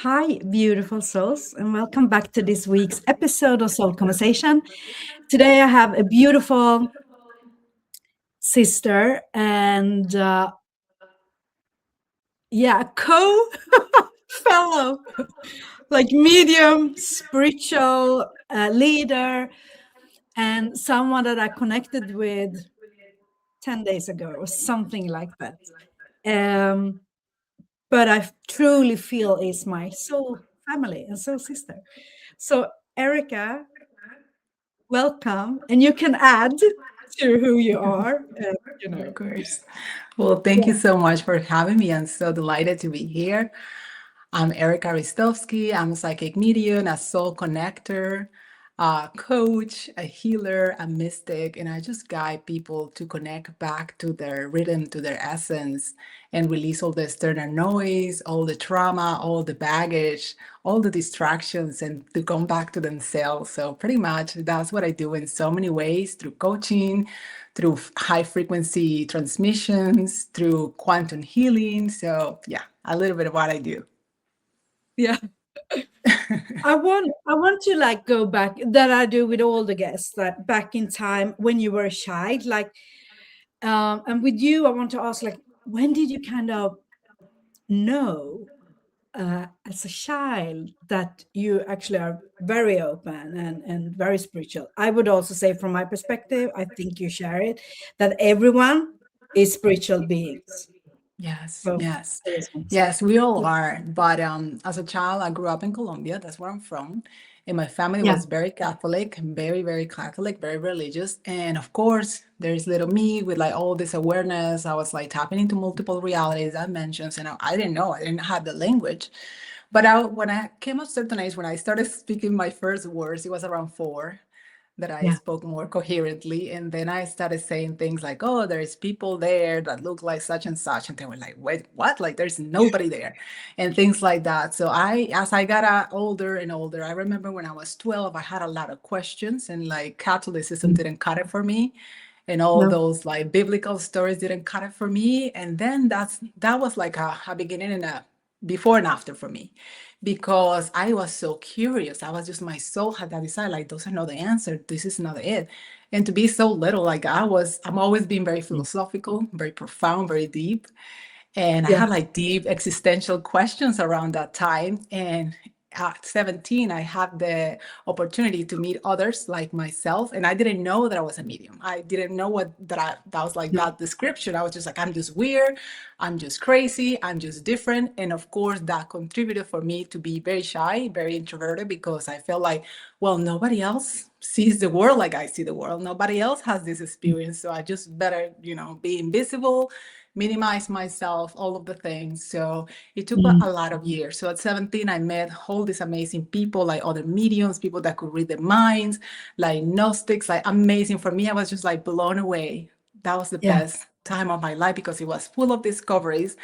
Hi, beautiful souls, and welcome back to this week's episode of Soul Conversation. Today, I have a beautiful sister and, co fellow, like medium, spiritual leader, and someone that I connected with 10 days ago or something like that. Um, but I truly feel is my soul family and soul sister. So, Erika, welcome, and you can add to who you are. Of course. Well, thank you Yeah, so much for having me. I'm so delighted to be here. I'm Erika Ristovski. I'm a psychic medium, a soul connector, a coach, a healer, a mystic, and I just guide people to connect back to their rhythm, to their essence, and release all the external noise, all the trauma, all the baggage, all the distractions, and to come back to themselves. So, pretty much that's what I do in so many ways through coaching, through high frequency transmissions, through quantum healing. So, yeah, a little bit of what I do. yeah. I want to like go back that I do with all the guests that back in time when you were a child, like and with you, I want to ask like when did you kind of know as a child that you actually are very open and very spiritual? I would also say from my perspective, I think you share it, that everyone is spiritual beings. Yes, Both yes, reasons. yes, we all are. But as a child, I grew up in Colombia. That's where I'm from. And my family Yeah. was very Catholic, very, very Catholic, very religious. And of course, there's little me with like all this awareness. I was like tapping into multiple realities, dimensions, and I didn't know. I didn't have the language. But when I came of certain age, when I started speaking my first words, it was around 4 that I Yeah. spoke more coherently. And then I started saying things like, oh, there's people there that look like such and such. And they were like, wait, what? Like there's nobody there. And things like that. So as I got older and older, I remember when I was 12, I had a lot of questions and like Catholicism Mm. didn't cut it for me. And all No. those like biblical stories didn't cut it for me. And then that was like a beginning and a before and after for me because I was so curious. I was just, my soul had that desire, like, those are not the answer. This is not it. And to be so little, like I'm always being very Mm. philosophical, very profound, very deep. And I Yeah. had like deep existential questions around that time. And at 17, I had the opportunity to meet others like myself. And I didn't know that I was a medium. I didn't know that was like No. that description. I was just like, I'm just weird. I'm just crazy. I'm just different. And of course, that contributed for me to be very shy, very introverted, because I felt like, well, nobody else sees the world like I see the world. Nobody else has this experience. So I just better, be invisible, minimize myself, all of the things. So it took Mm. a lot of years. So at 17, I met all these amazing people, like other mediums, people that could read the minds, like Gnostics, like amazing. For me, I was just like blown away. That was the Yeah. best time of my life because it was full of discoveries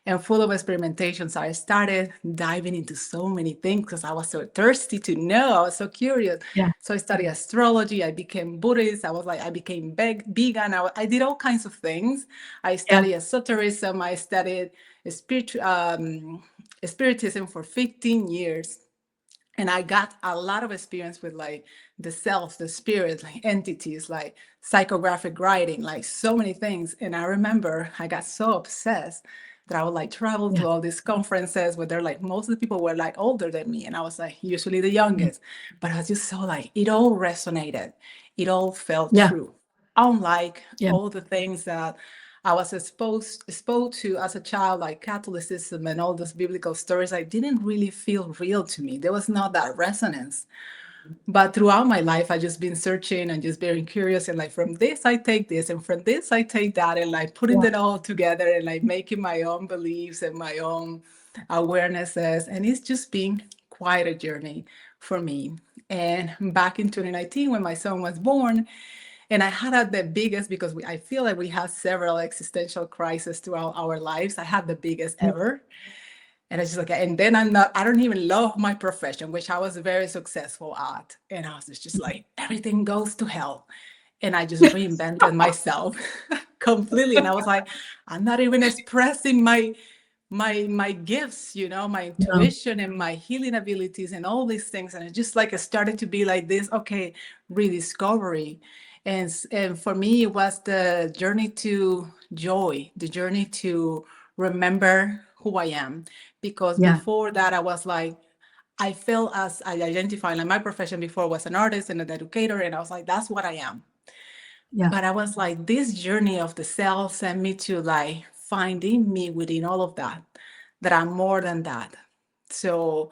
and full of experimentation. So I started diving into so many things because I was so thirsty to know. I was so curious. Yeah. So I studied astrology. I became Buddhist. I became vegan. I did all kinds of things. I Yeah. studied esotericism. I studied spiritism for 15 years. And I got a lot of experience with like the self, the spirit, like entities, like psychographic writing, like so many things. And I remember I got so obsessed that I would like travel Yeah. to all these conferences where they're like, most of the people were like older than me. And I was like, usually the Mm. youngest. But I was just so like, it all resonated. It all felt Yeah. true. Unlike Yeah. all the things that I was exposed to as a child, like Catholicism and all those biblical stories, I didn't really feel real to me. There was not that resonance. But throughout my life, I just been searching and just very curious. And like from this, I take this, and from this, I take that, and like putting Yeah. it all together and like making my own beliefs and my own awarenesses. And it's just been quite a journey for me. And back in 2019, when my son was born, and I had the biggest, because I feel like we have several existential crises throughout our lives. I had the biggest Yeah. ever. And it's just like, and then I don't even love my profession, which I was very successful at. And I was just like, everything goes to hell. And I just reinvented myself completely. And I was like, I'm not even expressing my gifts, my Yeah. intuition and my healing abilities and all these things. And it just like it started to be like this, okay, rediscovery. And for me, it was the journey to joy, the journey to remember who I am. Because Yeah. before that, I was like, I felt as I identified, like my profession before was an artist and an educator, and I was like, that's what I am. Yeah. But I was like, this journey of the self sent me to like finding me within all of that, that I'm more than that. So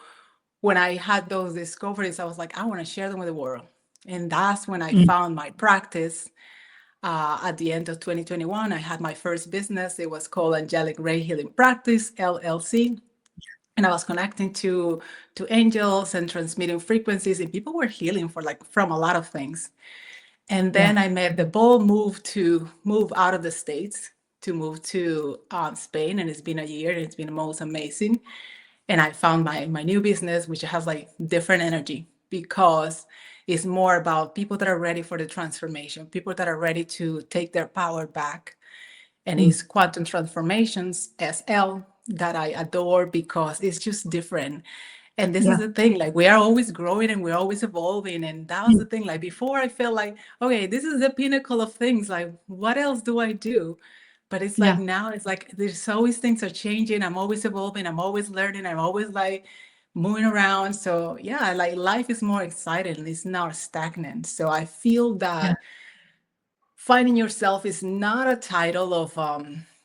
when I had those discoveries, I was like, I want to share them with the world. And that's when I Mm. found my practice. At the end of 2021, I had my first business. It was called Angelic Ray Healing Practice, LLC. And I was connecting to angels and transmitting frequencies, and people were healing for like from a lot of things. And Yeah. then I made the bold move to move out of the States, to move to Spain. And it's been a year, and it's been most amazing. And I found my new business, which has like different energy because it's more about people that are ready for the transformation, people that are ready to take their power back. And Mm. it's Quantum Transformations, SL, that I adore because it's just different. And this is Yeah. the thing, like we are always growing and we're always evolving. And that was Mm. the thing. Like before I felt like, okay, this is the pinnacle of things. Like, what else do I do? But it's like Yeah. now it's like there's always things are changing. I'm always evolving. I'm always learning. I'm always like moving around. So yeah, like life is more exciting. It's not stagnant. So I feel Yeah. that finding yourself is not a title of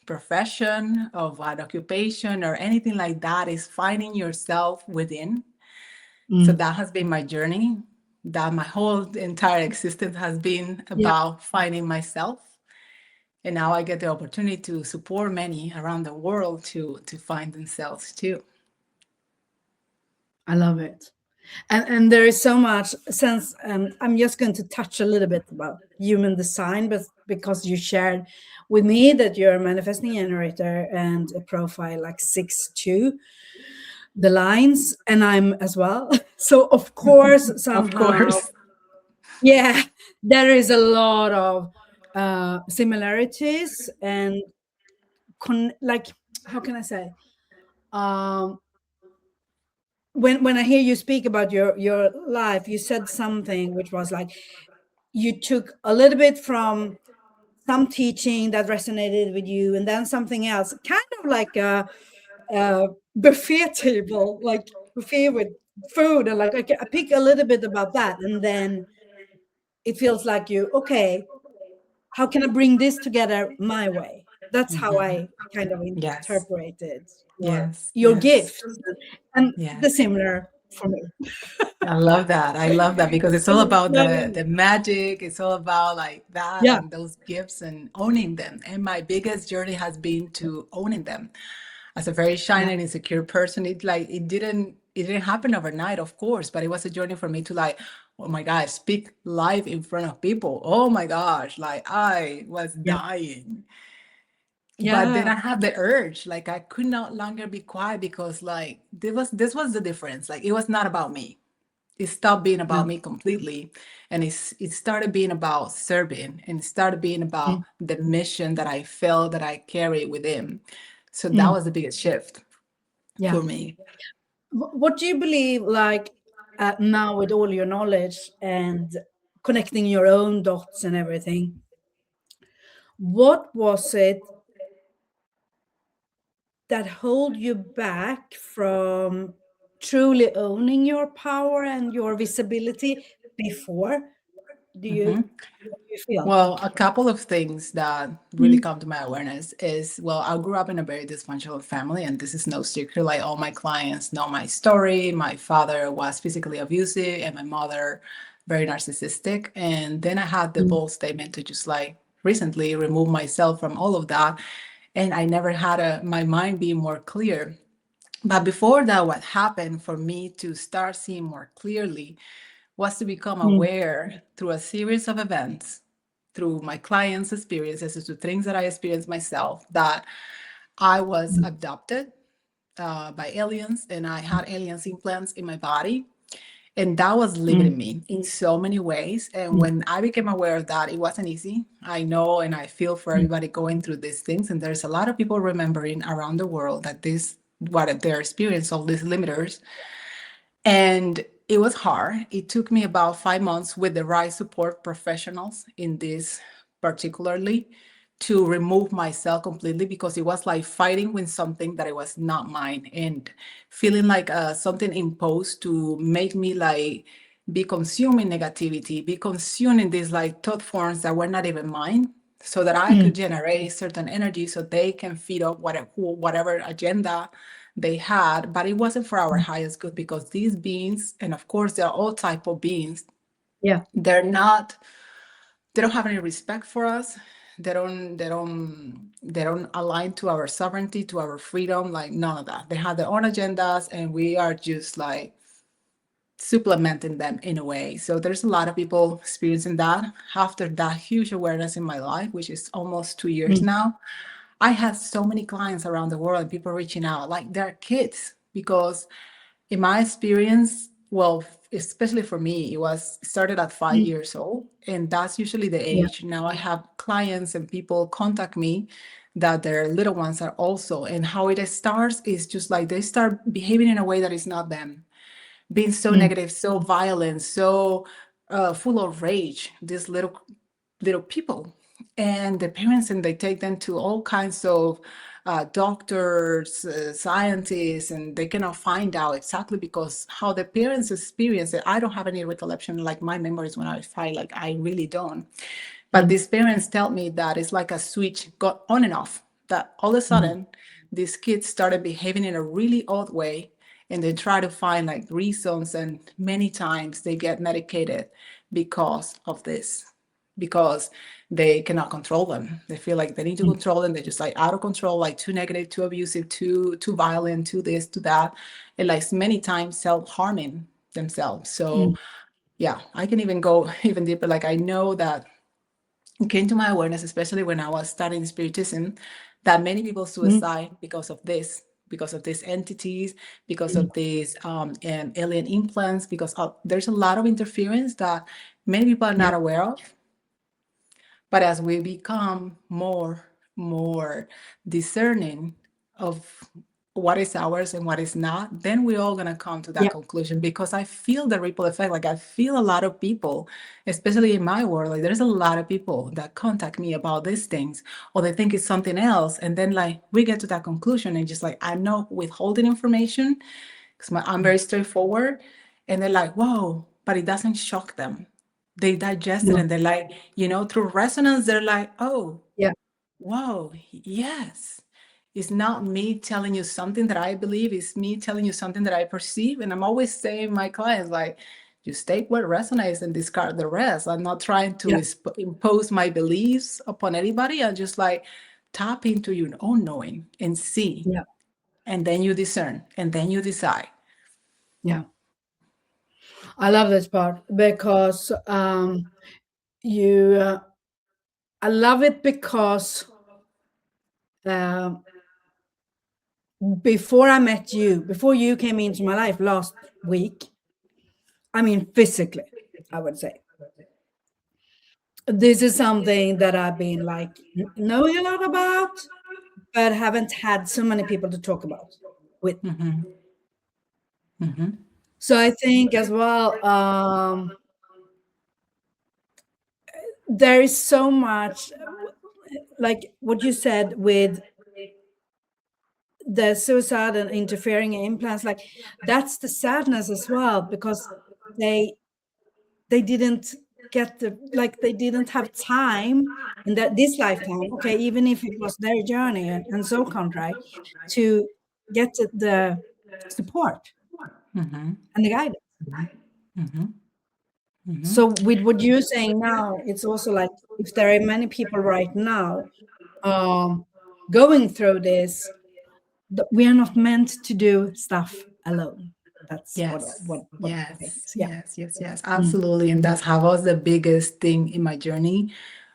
profession, of an occupation, or anything like that. It's finding yourself within. So Mm. that has been my journey. That my whole entire existence has been Yeah. about finding myself. And now I get the opportunity to support many around the world to find themselves too. I love it. And there is so much sense. I'm just going to touch a little bit about human design, but because you shared with me that you're a manifesting generator and a profile like 6-2, the lines, and I'm as well. So of course, Of somehow, course. yeah, there is a lot of similarities and like, how can I say? Um, when I hear you speak about your life, you said something which was like you took a little bit from some teaching that resonated with you, and then something else, kind of like a buffet table, like buffet with food, and like okay, I pick a little bit about that, and then it feels like you okay. How can I bring this together my way? That's how Mhm. I kind of Yes. interpreted Yes. your Yes. gift, and the Yes. similar for me. I love that. I love that because it's I all about love the it. magic. It's all about like that Yeah, and those gifts and owning them. And my biggest journey has been to owning them. As a very shy yeah, and insecure person, it didn't happen overnight, of course, but it was a journey for me to like, oh my gosh, speak live in front of people. Oh my gosh, like I was yeah, dying. But then yeah, I had the urge, like I could not longer be quiet because like this was the difference. Like it was not about me. It stopped being yeah. about me completely, and it started being about serving, and it started being about Mm, the mission that I felt that I carry within. So that mm, was the biggest shift yeah. for me. What do you believe, like now with all your knowledge and connecting your own dots and everything? What was it that hold you back from truly owning your power and your visibility before? Do you Mhm. what do you feel? Well, a couple of things that really Mm, come to my awareness is, well, I grew up in a very dysfunctional family, and this is no secret. Like all my clients know my story. My father was physically abusive, and my mother very narcissistic. And then I had the mm, bold statement to just like recently remove myself from all of that, and I never had my mind be more clear. But before that, what happened for me to start seeing more clearly was to become mm, aware through a series of events, through my clients' experiences, through things that I experienced myself, that I was adopted by aliens and I had aliens implants in my body. And that was limiting Mm. me in so many ways. And when I became aware of that, it wasn't easy. I know and I feel for Mm. everybody going through these things. And there's a lot of people remembering around the world that this, what their experience of these limiters. And it was hard. It took me about 5 months with the right support professionals in this particularly to remove myself completely because it was like fighting with something that it was not mine and feeling like something imposed to make me like be consuming negativity, be consuming these like thought forms that were not even mine so that I could Mm. generate certain energy so they can feed up whatever agenda they had, but it wasn't for our Mm. highest good because these beings, and of course they're all type of beings, Yeah. they're not, they don't have any respect for us. They don't align to our sovereignty, to our freedom, like none of that. They have their own agendas and we are just like supplementing them in a way. So there's a lot of people experiencing that. After that huge awareness in my life, which is almost 2 years Mm. now, I have so many clients around the world and people reaching out like they're kids because in my experience, well, especially for me, it was started at five Mm. years old, and that's usually the Yeah. age. Now I have clients and people contact me that their little ones are also, and how it starts is just like they start behaving in a way that is not them, being so Mm. negative, so violent, so full of rage. These little people, and the parents, and they take them to all kinds of doctors, scientists, and they cannot find out exactly because how the parents experience it. I don't have any recollection like my memories when I fight, like I really don't. But Mm. these parents tell me that it's like a switch got on and off, that all of a Mm. sudden these kids started behaving in a really odd way and they try to find like reasons, and many times they get medicated because of this, because they cannot control them. They feel like they need to Mm. control them. They're just like out of control, like too negative, too abusive, too violent, too this, too that, and like many times self-harming themselves. So Mm. yeah, I can even go even deeper. Like I know that it came to my awareness, especially when I was studying spiritism, that many people Mm. suicide because of these entities, because Mm. of these alien implants, because there's a lot of interference that many people are Yeah. not aware of. But as we become more discerning of what is ours and what is not, then we're all gonna come to that Yeah. conclusion because I feel the ripple effect. Like I feel a lot of people, especially in my world, like there's a lot of people that contact me about these things or they think it's something else. And then like we get to that conclusion and just like I'm not withholding information because I'm very straightforward. And they're like, whoa, but it doesn't shock them. They digest it No. and they're like, through resonance, they're like, oh, Yeah. whoa, yes. It's not me telling you something that I believe, it's me telling you something that I perceive. And I'm always saying to my clients, like, just take what resonates and discard the rest. I'm not trying to Yeah. impose my beliefs upon anybody. I just like tap into your own knowing and see. Yeah. And then you discern and then you decide. Yeah. I love this part because you. I love it because um, before I met you, before you came into my life last week, I mean, physically, I would say, this is something that I've been like knowing a lot about, but haven't had so many people to talk about with. Mm-hmm. Mm-hmm. So I think as well, there is so much, like what you said with the suicide and interfering implants, like that's the sadness as well, because they they didn't get the, like they didn't have time in that this lifetime, okay, even if it was their journey and so contract, to get the support Mm-hmm. and the guidance. Mm-hmm. Mm-hmm. So with what you're saying now, it's also like if there are many people right now um going through this, we are not meant to do stuff alone. That's Yes, what I think. yes, Yeah. yes, yes, yes, Mm. absolutely. And that's how was the biggest thing in my journey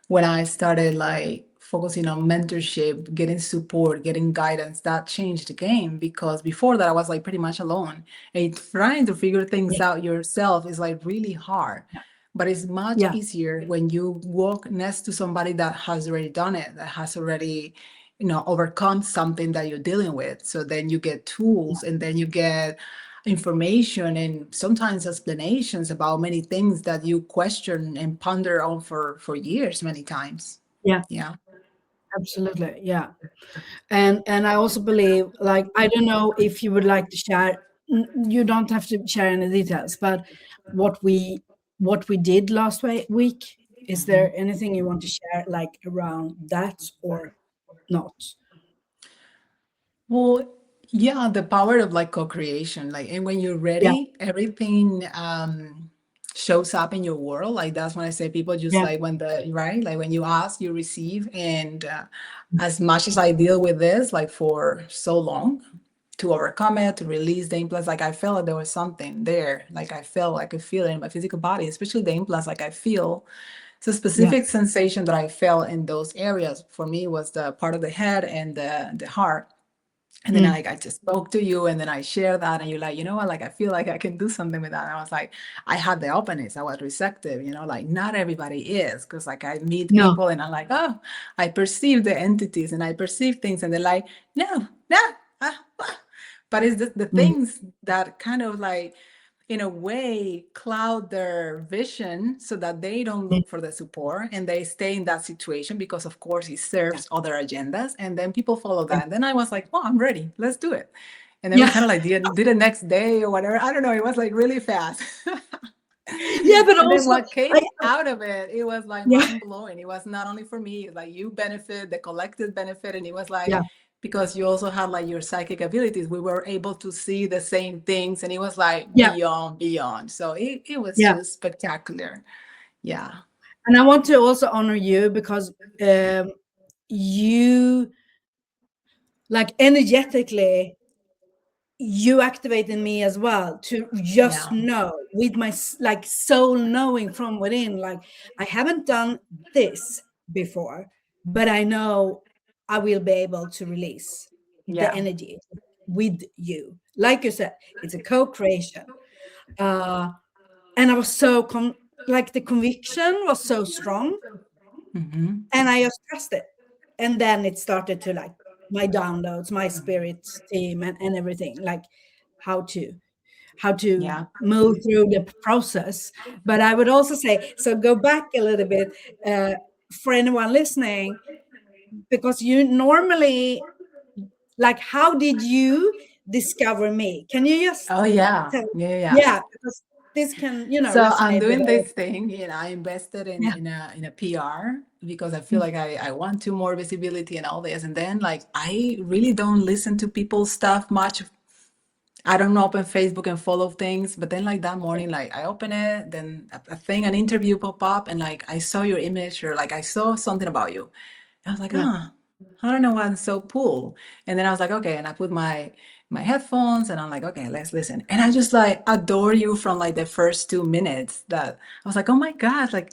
when I started like focusing on mentorship, getting support, getting guidance, that changed the game, because before that I was like pretty much alone. And trying to figure things Yeah. out yourself is like really hard. But it's much Yeah. easier when you walk next to somebody that has already done it, that has already, overcome something that you're dealing with. So then you get tools, and then you get information and sometimes explanations about many things that you question and ponder on for years, many times. Yeah. Yeah. Absolutely. Yeah. And I also believe, like, I don't know if you would like to share, you don't have to share any details, but what we what we did last week, is there anything you want to share, like, around that, or not? Well, yeah, the power of like co-creation, like, and when you're Yeah. ready, everything shows up in your world. Like that's when I say people just Yeah. like when the right, like when you ask, you receive. And as much as I deal with this, like for so long, to overcome it, to release the implants, like I felt like there was something there. Like I felt, I could feel it in my physical body, especially the implants. Like I feel it's a Yeah. specific sensation that I felt in those areas. For me, was the part of the head and the heart. And then Mm. I just spoke to you, and then I shared that, and you're like, you know what, like I feel like I can do something with that. And I was like, I had the openness, I was receptive, like not everybody is, because like I meet No. people and I'm like, oh, I perceive the entities and I perceive things, and they're like, no, no, but it's the Mm. things that kind of like in a way cloud their vision so that they don't Mm. look for the support and they stay in that situation, because of course it Yeah. serves other agendas, and then people follow Yeah. that. And then I was like, oh, I'm ready, let's do it. And then we Yeah. kind of like did it next day or whatever, I don't know, it was like really fast. Yeah, but And then also, what came out of it, it was like yeah. mind blowing. It was not only for me, like you benefit, the collective benefit. And it was like, Yeah. because you also had like your psychic abilities, we were able to see the same things. And it was like Yeah. beyond. So it was Yeah. just spectacular. Yeah. And I want to also honor you, because you, like, energetically, you activated me as well, to just Yeah. know with my like soul knowing from within, like, I haven't done this before, but I know I will be able to release the Yeah. energy with you. Like you said, it's a co-creation. uh and I was so like, the conviction was so strong, Hmm. and I just trusted. And then it started to, like, my downloads, my spirit team, and everything, like, how to how to Yeah. move through the process. But I would also say, so go back a little bit, uh, for anyone listening, because you normally, like, how did you discover me? Can you just Oh yeah. tell? Yeah. Yeah, because this can, So I'm resonate with doing all. this thing, I invested in Yeah. in a PR, because I feel Mm. like I want to more visibility and all this. And then like I really don't listen to people's stuff much. I don't open Facebook and follow things. But then like that morning, like I open it, then a thing, an interview pop up, and like I saw your image, or like I saw something about you. I was like, Yeah. I don't know why I'm so cool. And then I was like, okay. And I put my headphones, and I'm like, okay, let's listen. And I just like adore you from like the first 2 minutes. That I was like, oh my gosh, like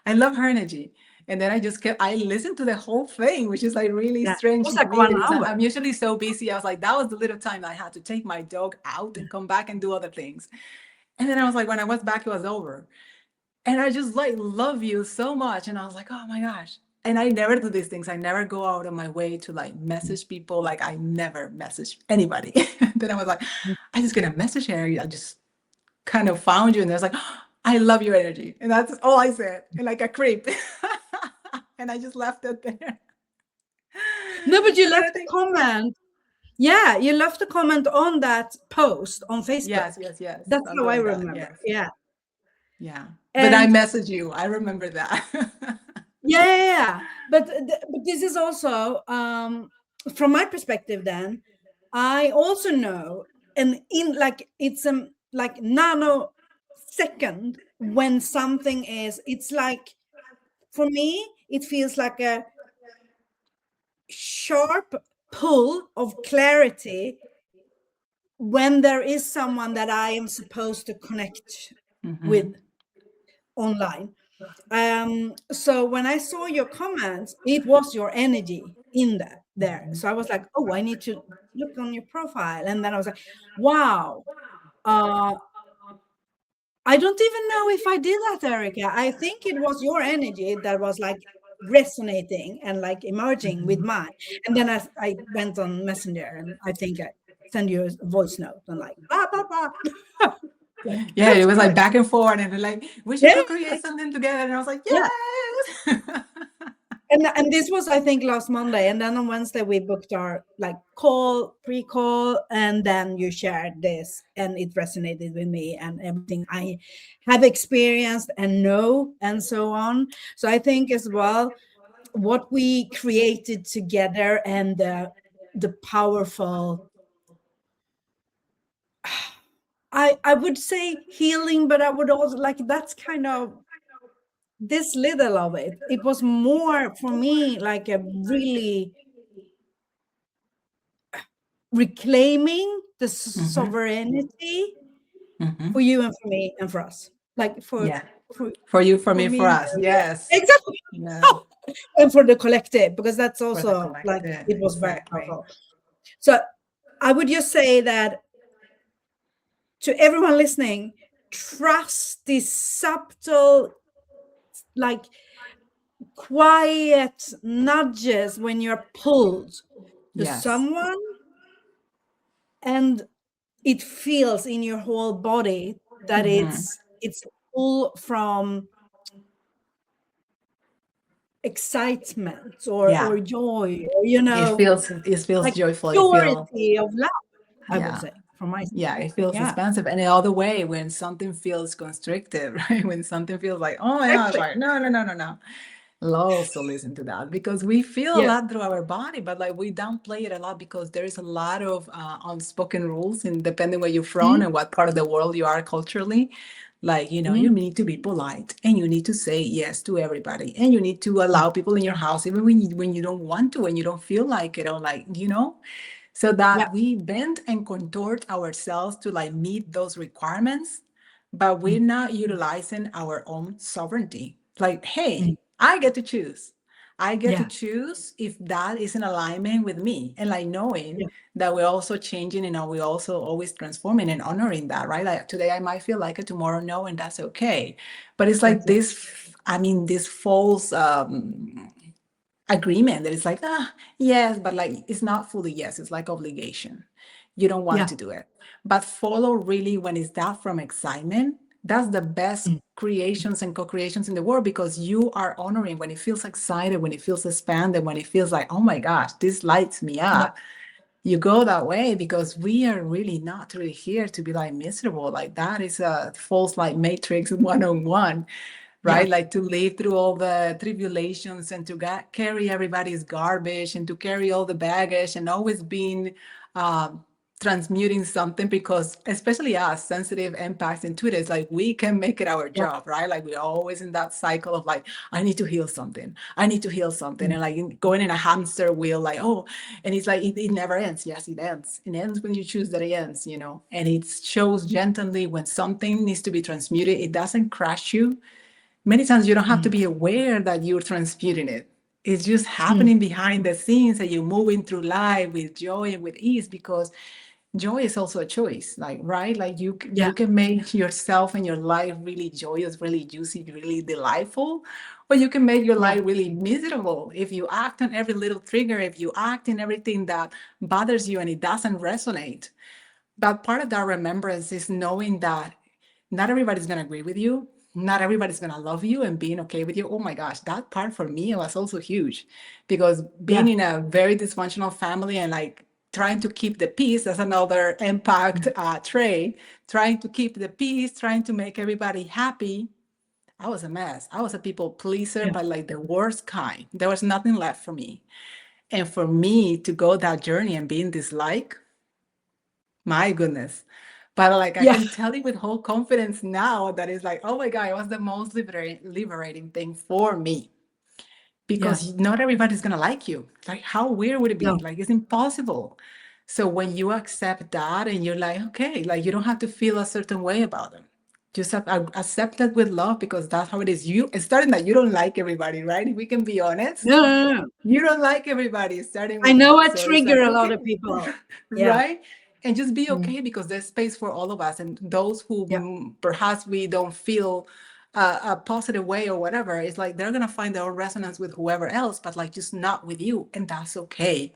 I love her energy. And then I listened to the whole thing, which is like really Yeah. It strange was to like me, one because hour. I'm usually so busy. I was like, that was the little time I had to take my dog out and come back and do other things. And then I was like, when I was back, it was over. And I just like love you so much. And I was like, oh my gosh. And I never do these things. I never go out of my way to like message people. Like I never message anybody. Then I was like, I just gonna message her. I just kind of found you, and there's like, oh, I love your energy. And that's all I said. And like a creep. And I just left it there. No, but you But I left a think comment. Yeah, you left a comment on that post on Facebook. yes. That's I'm how I doing that. remember. Yes. Yeah. Yeah. But I And message you. I remember that. yeah, yeah, yeah. But this is also, from my perspective. Then I also know, and in, like, it's like nanosecond, when something is. It's like, for me, it feels like a sharp pull of clarity when there is someone that I am supposed to connect Hmm. with online. So when I saw your comments, it was your energy in that there. So I was like, oh, I need to look on your profile. And then I was like, wow. Uh, I don't even know if I did that, Erica. I think it was your energy that was like resonating and like emerging with Mhm. mine. And then I went on Messenger and I think I sent you a voice note and like, blah, blah, blah. Like, Yeah, it that's was like good. back and forth, and they're like, we should Yeah. co-create something together. And I was like, Yeah. yes. And this was, I think, last Monday. And then on Wednesday, we booked our like call, pre-call, and then you shared this and it resonated with me and everything I have experienced and know and so on. So I think as well, what we created together and the powerful, I would say healing, but I would also like that's kind of this little of it. It was more for me like a really reclaiming the Hmm. sovereignty Hmm. for you and for me and for us, like Yeah. for For you, for for me, for me, us. Yes. exactly. Yeah. And for the collective, because that's For the also like collective. it was very Exactly. powerful. So I would just say that to everyone listening, trust these subtle, like quiet nudges when you're pulled to Yes. someone and it feels in your whole body that Hmm. it's pull from excitement Yeah. or joy or It feels like joyful. It feel, purity of love, I would yeah. say from my side. Yeah, it feels Yeah, expansive. And the other way, when something feels constricted, right? When something feels like, oh my gosh, exactly. like, no, no, no, no, no. I'll also listen to that because we feel a Yeah. lot through our body, but like we downplay it a lot because there is a lot of unspoken rules, and depending where you're from Mm, and what part of the world you are culturally, like, you mm, need to be polite and you need to say yes to everybody and you need to mm. allow people in your house even when you don't want to, when you don't feel like it, or like, so Yeah. that we bend and contort ourselves to like meet those requirements, but we're Mm, not utilizing our own sovereignty. Like, hey, mm. I get to choose. I get to Yeah. choose if that is in alignment with me. And like knowing Yeah. that we're also changing and we're also always transforming and honoring that, right? Like today I might feel like it, tomorrow no, and that's okay. But it's like Exactly. this, I mean, this false agreement that it's like, yes, but like it's not fully yes, it's like obligation. You don't want Yeah. to do it. But follow really when it's that from excitement, that's the best Mm. creations and co-creations in the world because you are honoring when it feels excited, when it feels expanded, when it feels like, oh my gosh, this lights me Yeah. up. You go that way because we are really not really here to be like miserable. Like that is a false like matrix 101, Yeah. right? Like to live through all the tribulations and to carry everybody's garbage and to carry all the baggage and always being um, transmuting something because especially us sensitive empaths intuitives, like we can make it our Yeah. job, right? Like we're always in that cycle of like, I need to heal something, I need to heal something, Mm. and like going in a hamster wheel, like, oh, and it's like it never ends. Yes, it ends. It ends when you choose that it ends, and it shows gently when something needs to be transmuted. It doesn't crush you. Many times you don't have to Mm. be aware that you're transmuting it. It's just Mm. happening behind the scenes that you're moving through life with joy and with ease because joy is also a choice, like, right? Like Yeah. you can make yourself and your life really joyous, really juicy, really delightful, or you can make your Yeah. life really miserable if you act on every little trigger, if you act in everything that bothers you and it doesn't resonate. But part of that remembrance is knowing that not everybody's going to agree with you. Not everybody's going to love you and being okay with you. Oh my gosh, that part for me was also huge because being Yeah. in a very dysfunctional family and like trying to keep the peace, that's another impact Mm. trait, trying to keep the peace, trying to make everybody happy. I was a mess. I was a people pleaser, Yeah. but like the worst kind. There was nothing left for me. And for me to go that journey and be in this like, my goodness. But like I Yeah. can tell you with whole confidence now that it's like, oh my God, it was the most liberating thing for me. Yeah. Because not everybody's gonna like you. Like, how weird would it be? No. Like, it's impossible. So when you accept that and you're like, okay, like you don't have to feel a certain way about them. just accept it with love, because that's how it is. It's starting that you don't like everybody, right? If we can be honest, No, no, no. you don't like everybody, starting I with know love. I So it's trigger like, a lot okay, of people. Yeah. right? And just be Mm. okay, because there's space for all of us. And those who Yeah. perhaps we don't feel a positive way or whatever, it's like they're gonna find their own resonance with whoever else, but like just not with you, and that's okay.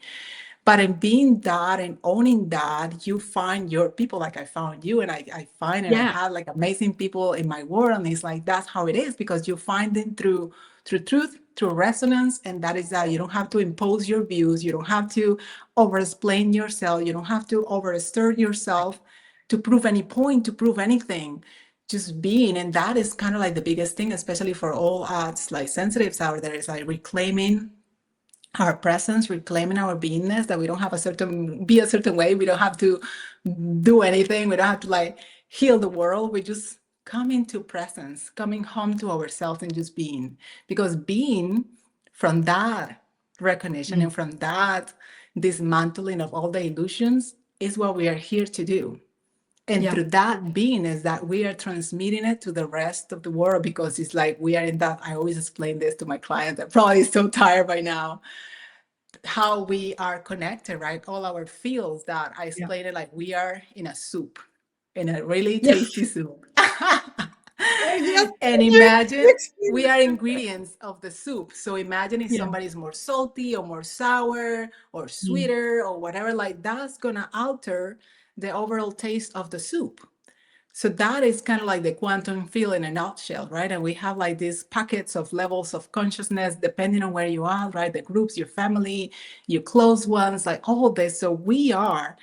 But in being that and owning that, you find your people, like I found you, and I find and I Yeah. have like amazing people in my world. And it's like that's how it is, because you find them through truth, through resonance, and that is that you don't have to impose your views, you don't have to over explain yourself, you don't have to over assert yourself to prove any point, to prove anything. Just being, and that is kind of like the biggest thing, especially for all us like sensitives out there, is like reclaiming our presence, reclaiming our beingness, that we don't have be a certain way. We don't have to do anything. We don't have to like heal the world. We just come into presence, coming home to ourselves and just being. Because being, from that recognition and Mm. from that dismantling of all the illusions, is what we are here to do. And Yeah. through that being is that we are transmitting it to the rest of the world, because it's like we are in that. I always explain this to my clients that probably so tired by now, how we are connected, right? All our fields, that I Yeah. explained it like we are in a soup, in a really Yeah. tasty soup. Yes. And You imagine explained we it are so well. ingredients of the soup. So imagine if Yeah. somebody's more salty or more sour or Mm. sweeter or whatever, like that's gonna alter the overall taste of the soup. So that is kind of like the quantum field in a nutshell, right? And we have like these packets of levels of consciousness depending on where you are, right? The groups, your family, your close ones, like all of this. So we are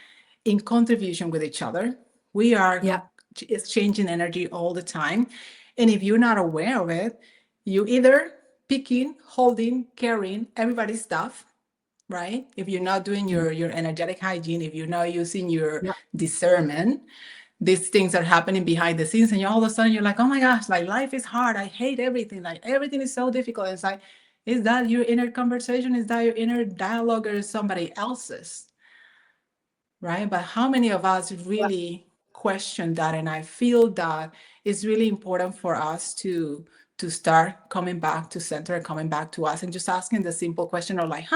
in contribution with each other. We are Yeah. exchanging energy all the time. And if you're not aware of it, you either picking, holding, carrying everybody's stuff, right? If you're not doing Mm. your energetic hygiene, if you're not using your Yeah. discernment, these things are happening behind the scenes, and you all of a sudden you're like, oh my gosh, like life is hard, I hate everything, like everything is so difficult. It's like, is that your inner conversation, is that your inner dialogue, or is somebody else's, right? But how many of us Yeah. really question that? And I feel that it's really important for us to start coming back to center and coming back to us, and just asking the simple question of like,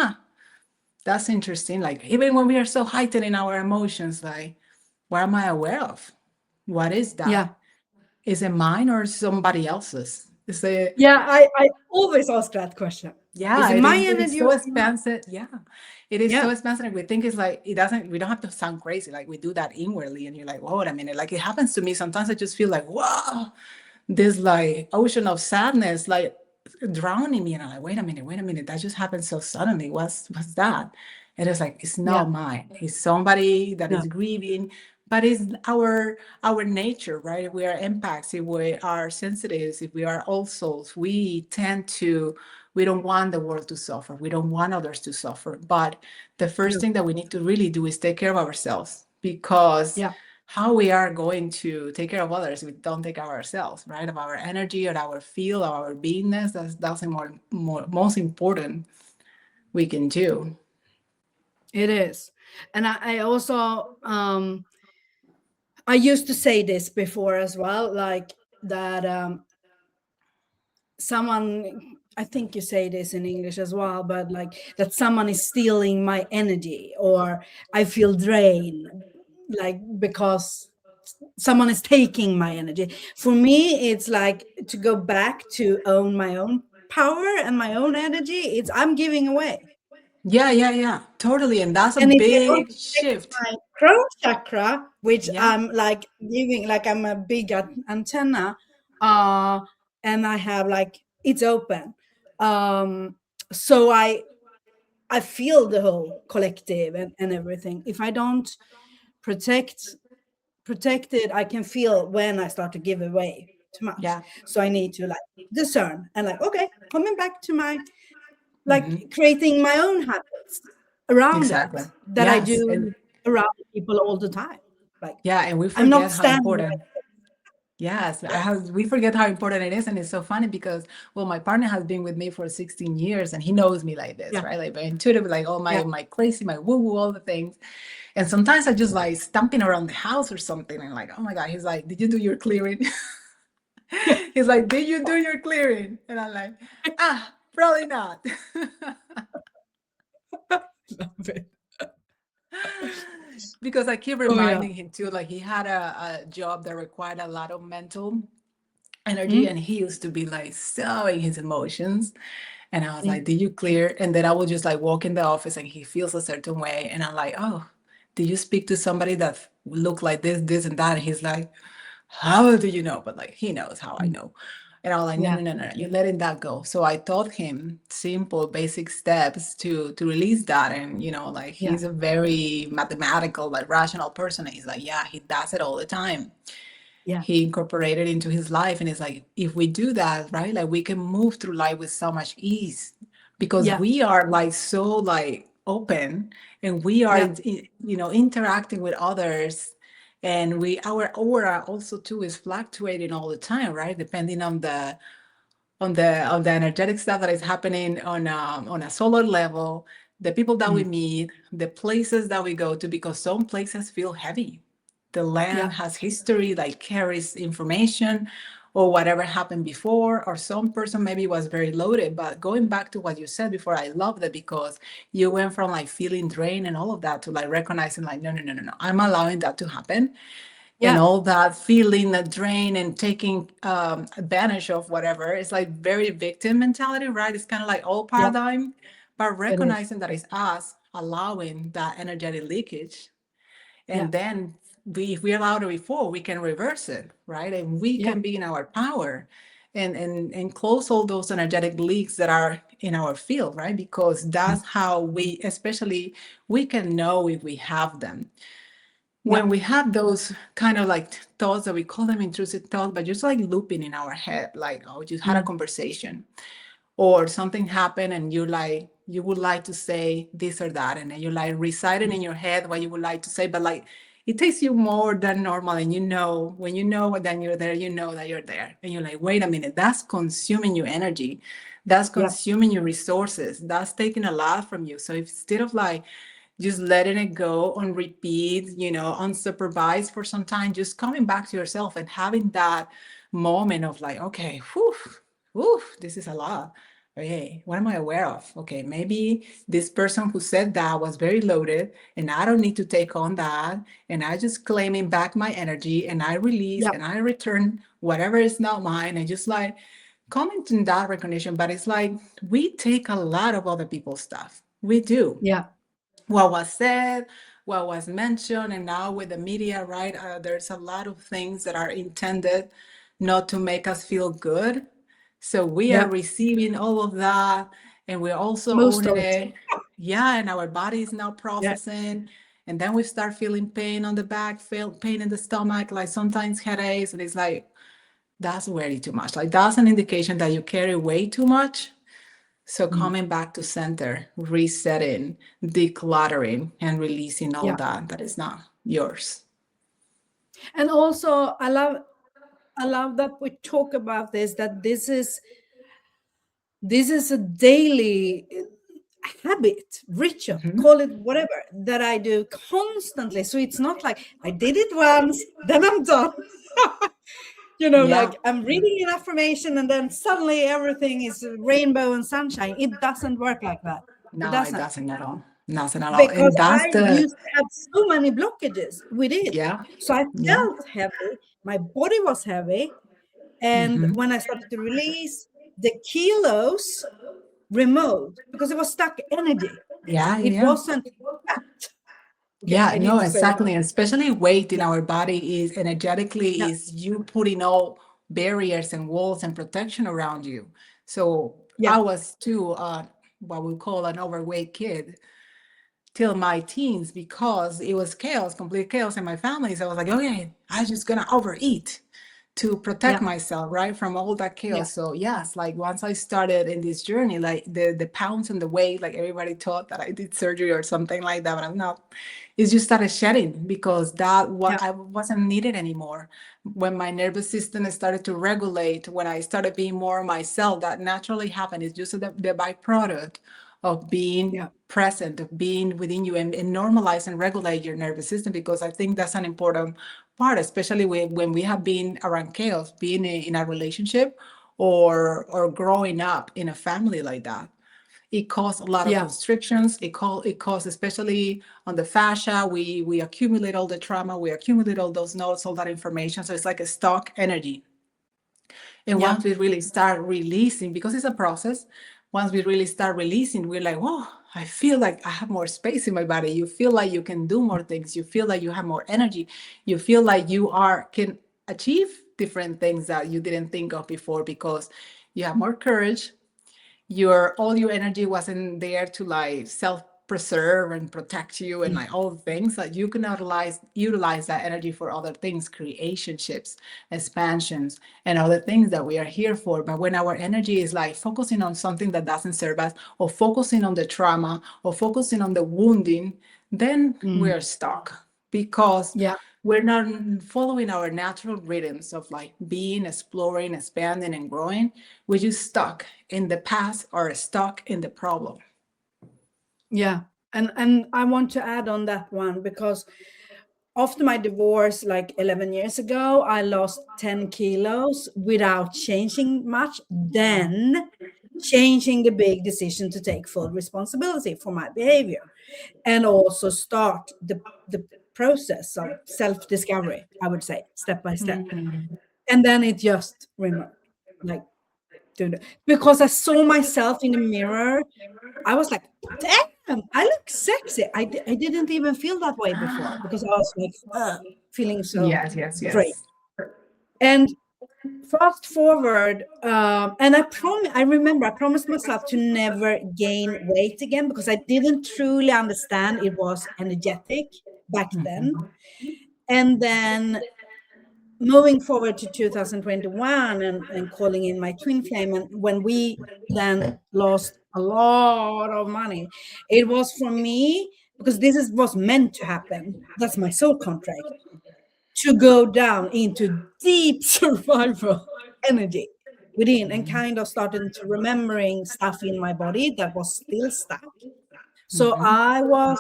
that's interesting, like even when we are so heightened in our emotions, like what am I aware of? What is that? Yeah. Is it mine or somebody else's? Is it? Yeah. I always ask that question. Is Yeah, it it my is. It is energy so or someone else? expansive. Yeah, it is so Yeah. expansive. And we think it's like it doesn't. We don't have to sound crazy. Like we do that inwardly, and you're like, whoa, wait a minute. Like it happens to me sometimes. I just feel like, whoa, this like ocean of sadness, like drowning me. And I'm like, wait a minute. That just happened so suddenly. What's that? And it's like, it's Yeah. not mine. It's somebody that No. is grieving, but it's our nature, right? We are empaths. If we are sensitives, if we are all souls, we tend to. We don't want the world to suffer. We don't want others to suffer. But the first No. thing that we need to really do is take care of ourselves, because Yeah. how we are going to take care of others if we don't take care of ourselves, right? Of our energy or our feel, or our beingness. That's the most important we can do. It is. And I also I used to say this before as well, like that someone, I think you say this in English as well, but like that someone is stealing my energy, or I feel drained, like because someone is taking my energy. For me, it's like to go back to own my own power and my own energy. It's I'm giving away. Yeah, totally. And that's a And if I don't big protect shift. my crown chakra, which Yeah, I'm like giving, like I'm a big antenna, uh, and I have like it's open. Um, so I feel the whole collective and everything. If I don't protect protect it, I can feel when I start to give away too much. yeah, So I need to like discern and like, okay, coming back to my like hmm, creating my own habits around exactly. it that I Yes. And do around people all the time. Like yeah, and we I'm not forget how standing important. there. Yes, Yeah, we forget how important it is. And it's so funny because, well, my partner has been with me for 16 years, and he knows me like this, yeah, right? Like very intuitive, like all yeah, my crazy, my woo woo, all the things. And sometimes I just like stomping around the house or something. And like, oh my God, he's like, did you do your clearing? He's like, did you do your clearing? And I'm like, probably not. Love it. Because I keep Oh yeah. reminding him too, like he had a job that required a lot of mental energy, Mm, and he used to be like sowing his emotions. And I was mm, like, did you clear? And then I would just like walk in the office and he feels a certain way. And I'm like, oh, did you speak to somebody that looked like this, and that? And he's like, how do you know? But like, he knows how I mm. know. And I was like, no, Yeah. no, no, no, you're letting that go. So I taught him simple, basic steps to release that. And, like Yeah. he's a very mathematical, like rational person. And he's like, yeah, he does it all the time. Yeah. He incorporated into his life, and it's like, if we do that, right, like we can move through life with so much ease, because Yeah. we are like so like open, and we are Yeah. interacting with others, and our aura also too is fluctuating all the time, right, depending on the energetic stuff that is happening on a solar level, the people that we Mm. meet, the places that we go to, because some places feel heavy. The land Yeah. has history that carries information, or whatever happened before, or some person maybe was very loaded. But going back to what you said before, I love that, because you went from like feeling drained and all of that to like recognizing like, no, no, no, no, no, I'm allowing that to happen, and Yeah. all that feeling the drain and taking advantage of whatever. It's like very victim mentality, right? It's kind of like old Yeah. paradigm, but It is. recognizing that it's us allowing that energetic leakage. Yeah. And then if we allowed it before, we can reverse it, right? And we Yeah. can be in our power, and close all those energetic leaks that are in our field, right? Because Mm. that's how especially, we can know if we have them Yeah. when we have those kind of like thoughts that we call them intrusive thoughts, but just like looping in our head, like, oh, just had a Mm. conversation, or something happened, and you would like to say this or that, and then you're like reciting Mm. in your head what you would like to say, but like it takes you more than normal, and when you know then you're there, you know that you're there, and you're like, wait a minute, that's consuming your energy, that's Yeah. consuming your resources, that's taking a lot from you. So instead of like just letting it go on repeat, unsupervised for some time, just coming back to yourself and having that moment of like, okay, whew, whew, this is a lot. Okay, what am I aware of? Okay, maybe this person who said that was very loaded, and I don't need to take on that. And I just claiming back my energy, and I release Yeah. and I return whatever is not mine, and just like comment in that recognition. But it's like we take a lot of other people's stuff. We do Yeah. what was said, what was mentioned, and now with the media, right? There's a lot of things that are intended not to make us feel good. So we are Yeah. receiving all of that, and we're also Most owning of it. it. Yeah, and our body is now Yeah. processing. And then we start feeling pain on the back, feel pain in the stomach, like sometimes headaches. And it's like, that's way too much. Like, that's an indication that you carry way too much. So Mm. coming back to center, resetting, decluttering, and releasing all Yeah. that is not yours. And also, I love that we talk about this. That this is a daily habit, ritual, Mhm. call it whatever, that I do constantly. So it's not like I did it once, then I'm done. Yeah. Like I'm reading an affirmation and then suddenly everything is rainbow and sunshine. It doesn't work like that. It No, it doesn't. doesn't at all. Nothing at all. Because And that's I the, used to have so many blockages with it. yeah, So I yeah. felt heavy, my body was heavy. And Hmm. when I started to release, the kilos removed because it was stuck energy. Yeah, It yeah. wasn't fat. Okay, Yeah, I need no, to say that. exactly. Especially weight in Yeah, our body is energetically yeah, is you putting all barriers and walls and protection around you. So yeah, I was too what we call an overweight kid till my teens, because it was chaos, complete chaos in my family. So I was like, okay, I'm just gonna overeat to protect yeah, myself, right, from all that yeah, chaos. So yes, like once I started in this journey, like the pounds and the weight, like everybody thought that I did surgery or something like that, but I'm not. It's just started shedding, because that what yeah, I wasn't needed anymore. When my nervous system started to regulate, when I started being more myself, that naturally happened. It's just the byproduct of being yeah, present, of being within you, and normalize and regulate your nervous system, because I think that's an important part, especially when we have been around chaos, being in a relationship or growing up in a family like that. It causes a lot of Yeah. constrictions. It causes, especially on the fascia, we accumulate all the trauma, we accumulate all those notes, all that information. So it's like a stock energy. And Yeah. once we really start releasing, because it's a process, once we really start releasing, we're like, whoa, I feel like I have more space in my body. You feel like you can do more things. You feel like you have more energy. You feel like you can achieve different things that you didn't think of before because you have more courage, your energy wasn't there to like self preserve and protect you and Mm. like all the things that you can utilize that energy for other things, creationships, expansions, and other things that we are here for. But when our energy is like focusing on something that doesn't serve us, or focusing on the trauma, or focusing on the wounding, then we Mm. are stuck because Yeah. we're not following our natural rhythms of like being, exploring, expanding, and growing. We're just stuck in the past or stuck in the problem. Yeah. And I want to add on that one because after my divorce, like 11 years ago, I lost 10 kilos without changing much. Then changing the big decision to take full responsibility for my behavior and also start the process of self-discovery, I would say, step by step. Mm-hmm. And then it just removed, like, doing it. Because I saw myself in the mirror, I was like, damn, I look sexy. I didn't even feel that way before because I was like, feeling so Yes, yes, great. yes. And fast forward, and I remember I promised myself to never gain weight again because I didn't truly understand it was energetic back then. Mm-hmm. And then moving forward to 2021 and calling in my twin flame, and when we then lost a lot of money, it was for me because was meant to happen. That's my soul contract, to go down into deep survival energy within and kind of started to remembering stuff in my body that was still stuck. So Mm-hmm. I was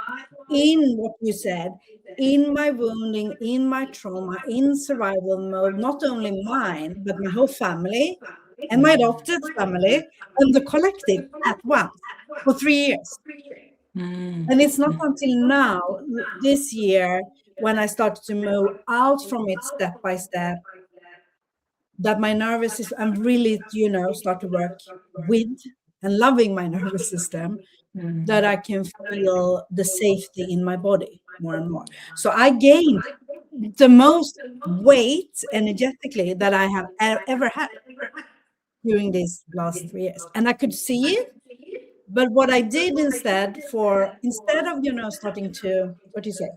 in what you said, in my wounding, in my trauma, in survival mode, not only mine, but my whole family and my adopted family and the collective at once for 3 years. And it's not until now, this year, when I started to move out from it step by step, that my nervous system, I'm really, start to work with and loving my nervous system, that I can feel the safety in my body more and more. So I gained the most weight energetically that I have ever had during these last 3 years. And I could see it. But what I did instead of, starting to, what do you say,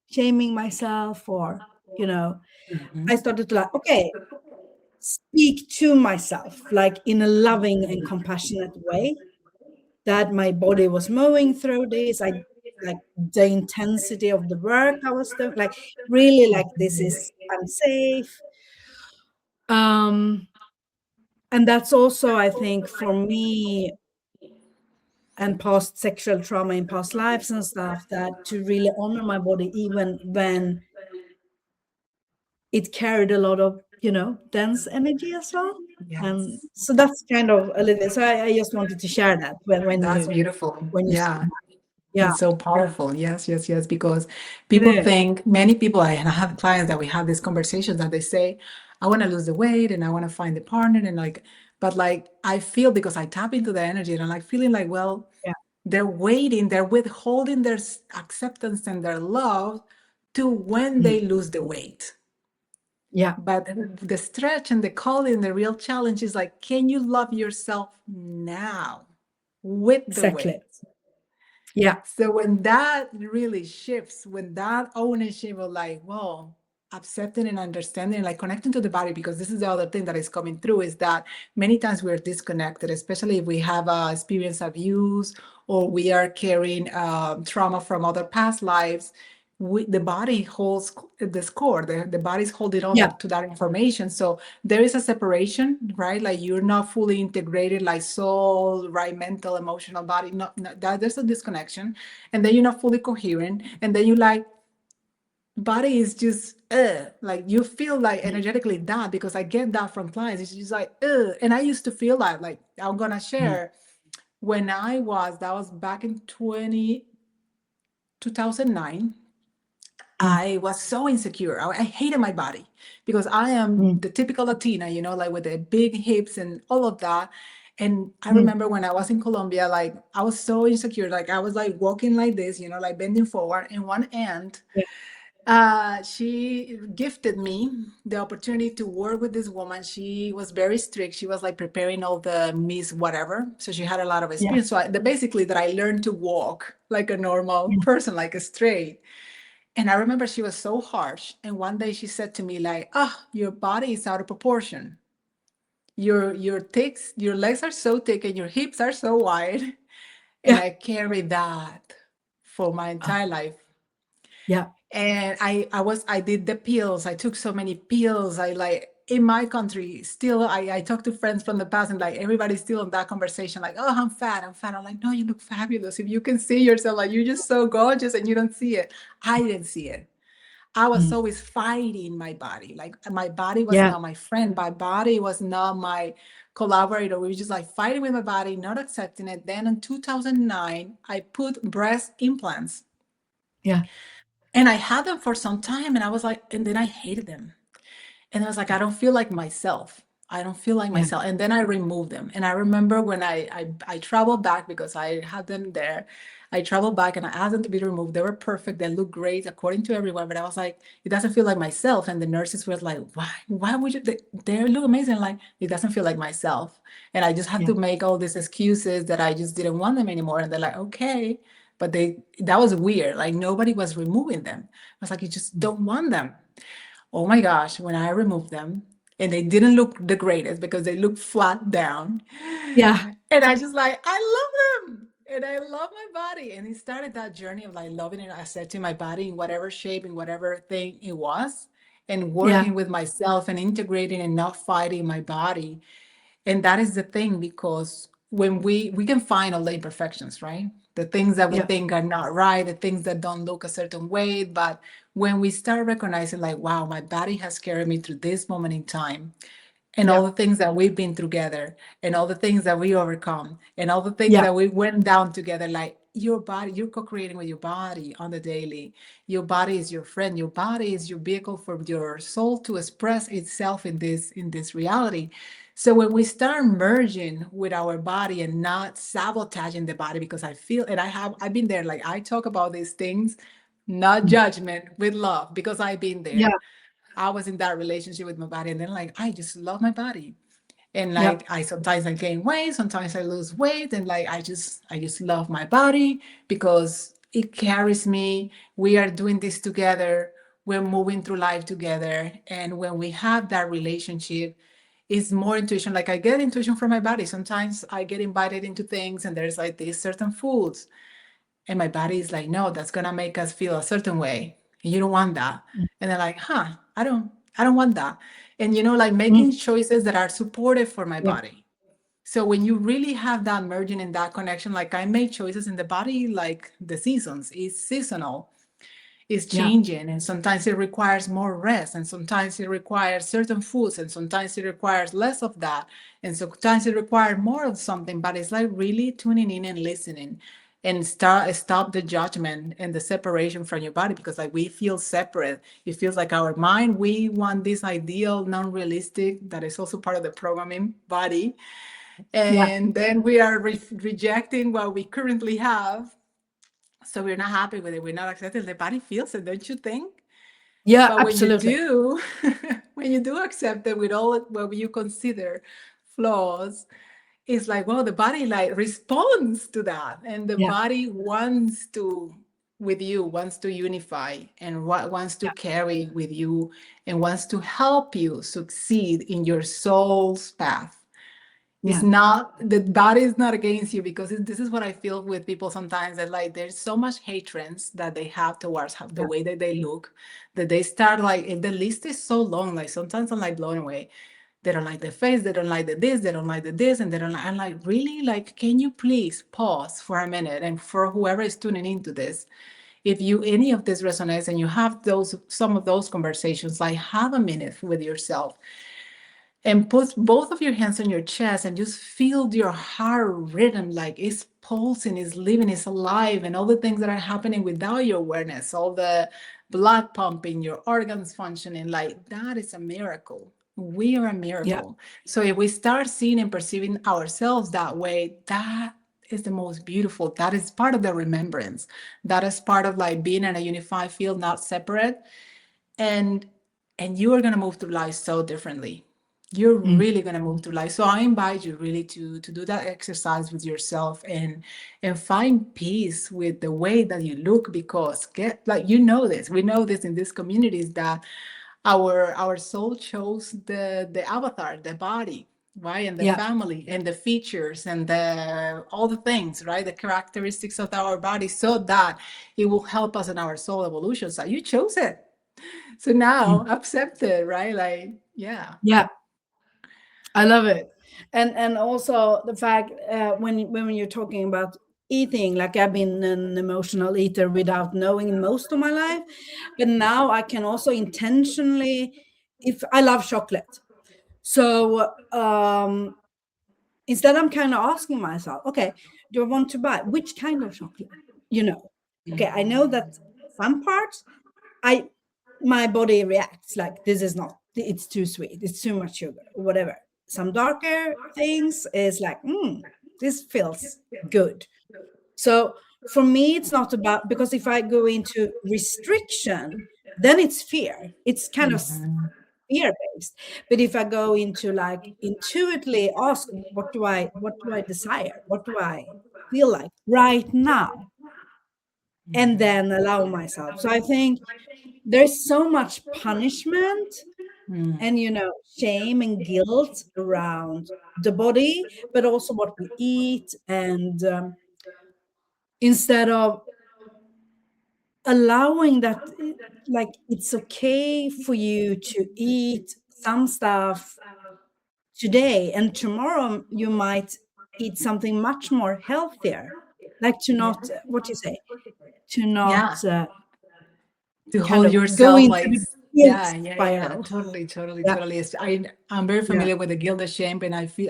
shaming myself or, you know, I started to like, okay, speak to myself like in a loving and compassionate way that my body was moving through this. I like the intensity of the work I was doing, like really like I'm safe. Um, and that's also, I think, for me and past sexual trauma in past lives and stuff, that to really honor my body even when it carried a lot of, dense energy as well. And Yes. so that's kind of a little bit. So I just wanted to share that That's beautiful. when you said Yeah. that. Yeah, It's so powerful. Yes, yes, yes. Because it people is. think, many people, and I have clients that we have these conversations that they say, I want to lose the weight and I want to find the partner. And like, but like, I feel because I tap into the energy and I'm like feeling like, well, Yeah, they're waiting, they're withholding their acceptance and their love to when mm, they lose the weight. yeah, But the stretch and the calling, the real challenge is like, can you love yourself now with the exactly. weight? Yeah, So when that really shifts, when that ownership of like, well, accepting and understanding, like connecting to the body, because this is the other thing that is coming through is that many times we're disconnected, especially if we have experienced abuse or we are carrying trauma from other past lives. The body holds the score. The body's holding on yeah, to that information. So there is a separation, right? Like you're not fully integrated, like soul, right? Mental, emotional, body. Not that there's a disconnection, and then you're not fully coherent, and then you like body is just like you feel like energetically that, because I get that from clients. It's just like and I used to feel that. Like, I'm gonna Mm, share, when that was back in 2009. mm, I was so insecure. I hated my body because I am mm, the typical Latina, like with the big hips and all of that. And I mm. remember when I was in Colombia, like I was so insecure. Like I was like walking like this, like bending forward. And one aunt, Yeah, she gifted me the opportunity to work with this woman. She was very strict. She was like preparing all the Miss whatever. So she had a lot of yeah, experience. So basically that I learned to walk like a normal yeah, person, like a straight. And I remember she was so harsh. And one day she said to me, like, your body is out of proportion. Your legs are so thick and your hips are so wide. And yeah. I carried that for my Oh, entire life. yeah, And I did the pills. I took so many pills. I like in my country still, I talk to friends from the past, and like everybody's still in that conversation, like, oh, I'm fat, I'm fat. I'm like, no, you look fabulous. If you can see yourself, like you're just so gorgeous and you don't see it. I didn't see it. I was mm, always fighting my body. Like my body was yeah, not my friend. My body was not my collaborator. We were just like fighting with my body, not accepting it. Then in 2009, I put breast implants, yeah, and I had them for some time, and I was like, and then I hated them. And I was like, I don't feel like myself. I don't feel like yeah, myself. And then I removed them. And I remember when I traveled back, because I had them there. I traveled back and I asked them to be removed. They were perfect. They look great according to everyone. But I was like, it doesn't feel like myself. And the nurses were like, why? Why would you? They look amazing. Like, it doesn't feel like myself. And I just had yeah, to make all these excuses that I just didn't want them anymore. And they're like, okay. But that was weird. Like, nobody was removing them. I was like, you just mm, don't want them. Oh my gosh, when I removed them, and they didn't look the greatest because they looked flat down. yeah, And I just like, I love them. And I love my body. And it started that journey of like loving it, accepting my body in whatever shape, in whatever thing it was, and yeah, working with myself and integrating and not fighting my body. And that is the thing, because when we can find all the imperfections, right? The things that we yeah, think are not right, the things that don't look a certain way. But when we start recognizing, like, wow, my body has carried me through this moment in time, and all yeah, the things that we've been together, and all the things that we overcome, and all the things yeah, that we went down together, like your body, you're co-creating with your body on the daily. Your body is your friend. Your body is your vehicle for your soul to express itself in this reality. So when we start merging with our body and not sabotaging the body, because I feel, and I've been there, like I talk about these things, not mm, judgment, with love, because I've been yeah, there. I was in that relationship with my body, and then like I just love my body. And yeah, like I sometimes I gain weight, sometimes I lose weight, and like I just love my body because it carries me. We are doing this together. We're moving through life together. And when we have that relationship, it's more intuition. Like I get intuition from my body. Sometimes I get invited into things and there's like these certain foods, and my body is like, no, that's gonna make us feel a certain way. And you don't want that. mm, And they're like, I don't want that. And like mm, making choices that are supportive for my yeah, body. So when you really have that merging and that connection, like I make choices in the body, like the seasons, it's seasonal, is yeah, changing, and sometimes it requires more rest, and sometimes it requires certain foods, and sometimes it requires less of that, and sometimes it requires more of something. But it's like really tuning in and listening, and stop the judgment and the separation from your body, because like we feel separate. It feels like our mind, we want this ideal non-realistic that is also part of the programming body, yeah, and then we are rejecting what we currently have. So we're not happy with it. We're not accepting. The body feels it, don't you think? yeah, But when you absolutely. do, when you do accept it with all what you consider flaws, it's like, well, the body like responds to that, and the Yeah, body wants to with you, wants to unify, and wants to yeah, carry with you, and wants to help you succeed in your soul's path. It's yeah, not, the body is not against you, because this is what I feel with people sometimes, that like there's so much hatred that they have towards the yeah, way that they look, that they start like, and the list is so long, like sometimes I'm like blown away. They don't like the face, they don't like the this, they don't like the this, and they don't like, I'm like, really? Like, can you please pause for a minute? And for whoever is tuning into this, if you any of this resonates and you have those some of those conversations, like have a minute with yourself and put both of your hands on your chest and just feel your heart rhythm, like it's pulsing, it's living, it's alive, and all the things that are happening without your awareness, all the blood pumping, your organs functioning, like that is a miracle. We are a Yeah. miracle. So if we start seeing and perceiving ourselves that way, that is the most beautiful. That is part of the remembrance. That is part of like being in a unified field, not separate. And you are going to move through life so differently. You're Mm. really going to move through life. So I invite you really to do that exercise with yourself and find peace with the way that you look, because get like, you know this, we know this in these communities, that our soul chose the avatar, the body, right, and the Yeah. family and the features and the all the things, right, the characteristics of our body, so that it will help us in our soul evolution. So you chose it, so now Mm. accept it, right? Like, yeah. Yeah. I love it. And also the fact, when you're talking about eating, like I've been an emotional eater without knowing most of my life, but now I can also intentionally, if I love chocolate. So instead I'm kind of asking myself, okay, do I want to buy which kind of chocolate? You know, okay, I know that some parts I my body reacts like this is not, it's too sweet, it's too much sugar, or whatever. Some darker things is like, this feels good. So for me, it's not about, because if I go into restriction, then it's fear. It's kind of Mhm. fear based. But if I go into like intuitively ask, what do I desire? What do I feel like right now? And then allow myself. So I think there's so much punishment Mm. and shame and guilt around the body, but also what we eat. And instead of allowing that, like it's okay for you to eat some stuff today, and tomorrow you might eat something much more healthier, like to Yeah. not, what you say, to Yeah. not To kind hold of go yourself into like, the guilt yeah, yeah, yeah, spiral. totally, totally, Yeah, totally. I'm very yeah, familiar with the guilt and shame, and I feel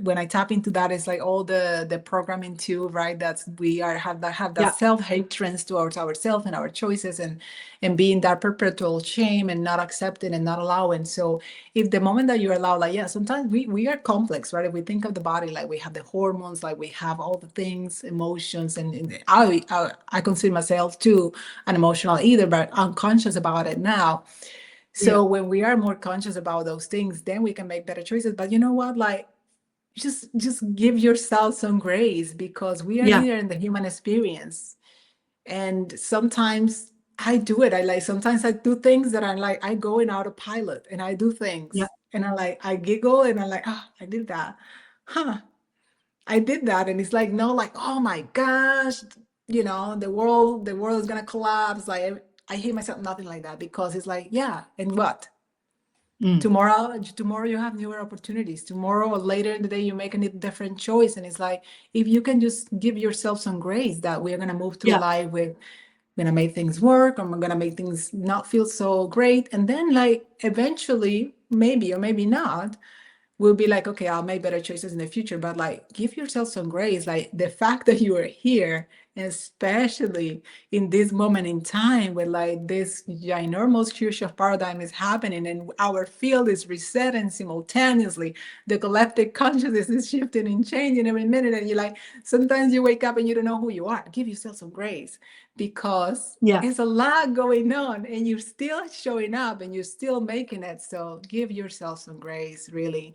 when I tap into that, it's like all the programming too, right? That's we are have that yeah, self-hate trends towards ourselves and our choices, and being that perpetual shame and not accepting and not allowing. So if the moment that you allow, like, yeah, sometimes we are complex, right? If we think of the body, like we have the hormones, like we have all the things, emotions, and I consider myself too an emotional either, but unconscious about it now. yeah, So when we are more conscious about those things, then we can make better choices. But you know what? Like, just give yourself some grace, because we are yeah, here in the human experience. And sometimes I do it. I like sometimes I do things that I'm like I go in autopilot and I do yeah, things and I like I giggle and I'm like, oh, I did that. Huh. I did that, and it's like, no, like, oh my gosh, the world is gonna collapse. Like, I hate myself, nothing like that, because it's like, yeah, and what? mm, Tomorrow you have newer opportunities. Tomorrow or later in the day you make a different choice, and it's like, if you can just give yourself some grace that we're gonna move through yeah, life with, gonna make things work, or I'm gonna make things not feel so great, and then like eventually, maybe or maybe not, we'll be like, okay, I'll make better choices in the future. But like, give yourself some grace. Like the fact that you are here, especially in this moment in time where like this ginormous huge of paradigm is happening and our field is resetting simultaneously. The collective consciousness is shifting and changing every minute. And you're like, sometimes you wake up and you don't know who you are. Give yourself some grace, because yeah, it's a lot going on and you're still showing up and you're still making it. So give yourself some grace, really.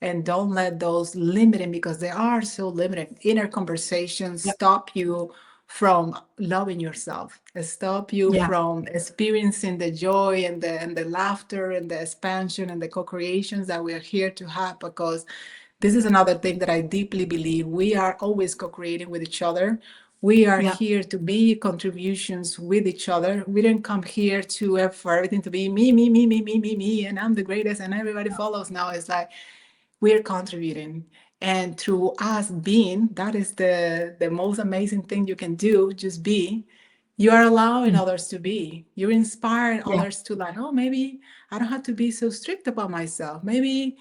And don't let those limiting, because they are so limiting, inner conversations yeah, stop you from loving yourself, stop you yeah, from experiencing the joy and the laughter and the expansion and the co-creations that we are here to have. Because this is another thing that I deeply believe. We are always co-creating with each other. We are yeah, here to be contributions with each other. We didn't come here to for everything to be me, me, me, me, me, me, me, and I'm the greatest and everybody follows. Now it's like we're contributing, and through us being, that is the most amazing thing you can do. Just be, You are allowing Mm. others to be. You're inspiring Yeah, others to like, oh, maybe I don't have to be so strict about myself. Maybe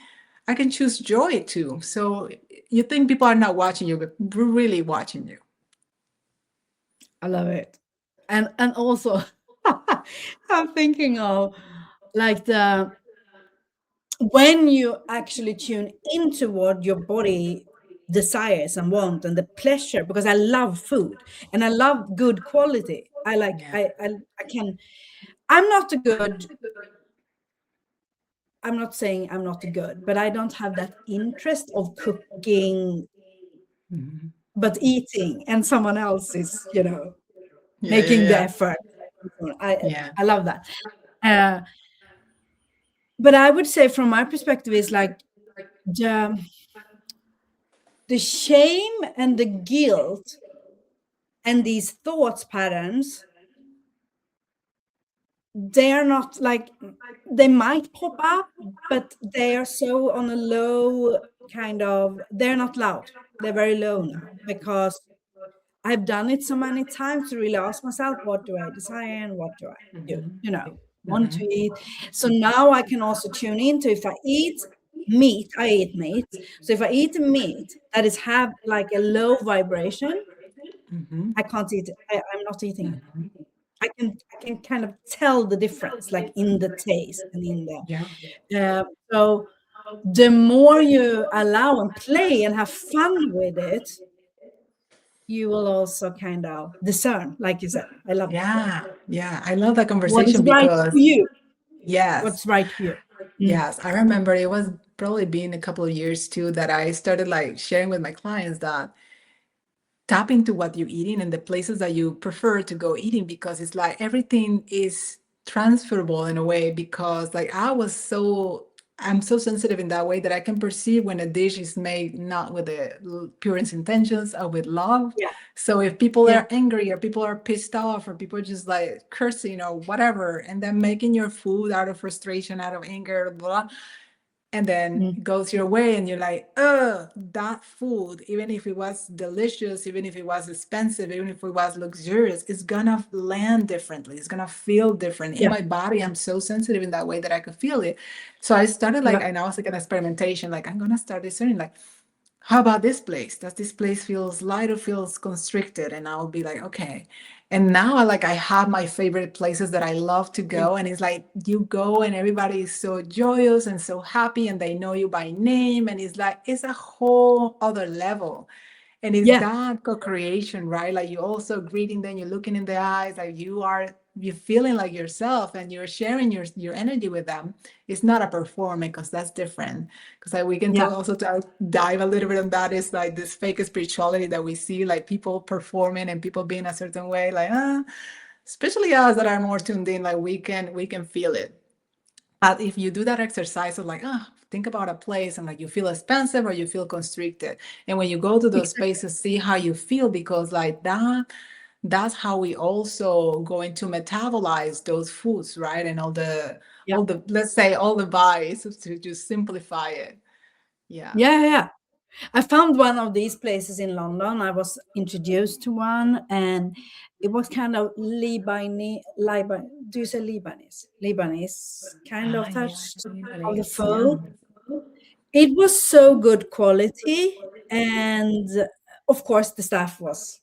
I can choose joy too. So you think people are not watching you, but we're really watching you. I love it. And also I'm thinking of like the when you actually tune into what your body desires and want and the pleasure, because I love food and I love good quality. I like Yeah. I can I'm not a good I'm not saying I'm not good, but I don't have that interest of cooking Mhm. but eating, and someone else is, Yeah, yeah, making the yeah. effort. I Yeah. I love that. Uh, but I would say from my perspective is like the the shame and the guilt and these thoughts patterns, they're not like they might pop up, but they are so on a low kind of they're not loud. They're very low now because I've done it so many times to really ask myself, what do I desire and what do I do? Want to Mhm. eat. So now I can also tune into if I eat meat, I eat meat. So if I eat meat that is have like a low vibration, Mhm. I can't eat it. I'm not eating it. I can kind of tell the difference, like in the taste and in Yeah. the so the more you allow and play and have fun with it, you will also kind of discern, like you said. I love that. Yeah. Yeah. I love that What is conversation right for because you? yes, What's right for you? Mm. yes, I remember it was probably been a couple of years too that I started like sharing with my clients that tap into what you're eating and the places that you prefer to go eating because it's like everything is transferable in a way because like I'm so sensitive in that way that I can perceive when a dish is made not with the purest intentions or with love. Yeah, So if people yeah, are angry or people are pissed off or people are just like cursing or whatever and then making your food out of frustration, out of anger, blah, and then mm. it goes your way and you're like, oh, that food, even if it was delicious, even if it was expensive, even if it was luxurious, it's gonna land differently, it's gonna feel different in Yeah, my body. I'm so sensitive in that way that I could feel it. So I started like, yeah, and I was like an experimentation, like I'm gonna start discerning like, how about this place? Does this place feels light or feels constricted? And I'll be like, okay. And now I have my favorite places that I love to yeah, go. And it's like you go and everybody is so joyous and so happy and they know you by name. And it's like it's a whole other level. And it's yeah, that co-creation, right? Like you also greeting them, you're looking in the eyes, like you're feeling like yourself and you're sharing your energy with them. It's not a performance because that's different. Because like we can yeah, talk also to dive a little bit on that is like this fake spirituality that we see, like people performing and people being a certain way, like especially us that are more tuned in, like we can feel it. But if you do that exercise of like, think about a place and like you feel expensive or you feel constricted. And when you go to those exactly. spaces, see how you feel because like that's how we also going to metabolize those foods, right? And Yeah, all the let's say all the buys to just simplify it. Yeah. yeah, yeah. I found one of these places in London. I was introduced to one, and it was kind of Do you say Lebanese? Lebanese kind of Ah, yeah, touch of the anyways, yeah. food. It was so good quality, and of course, the staff was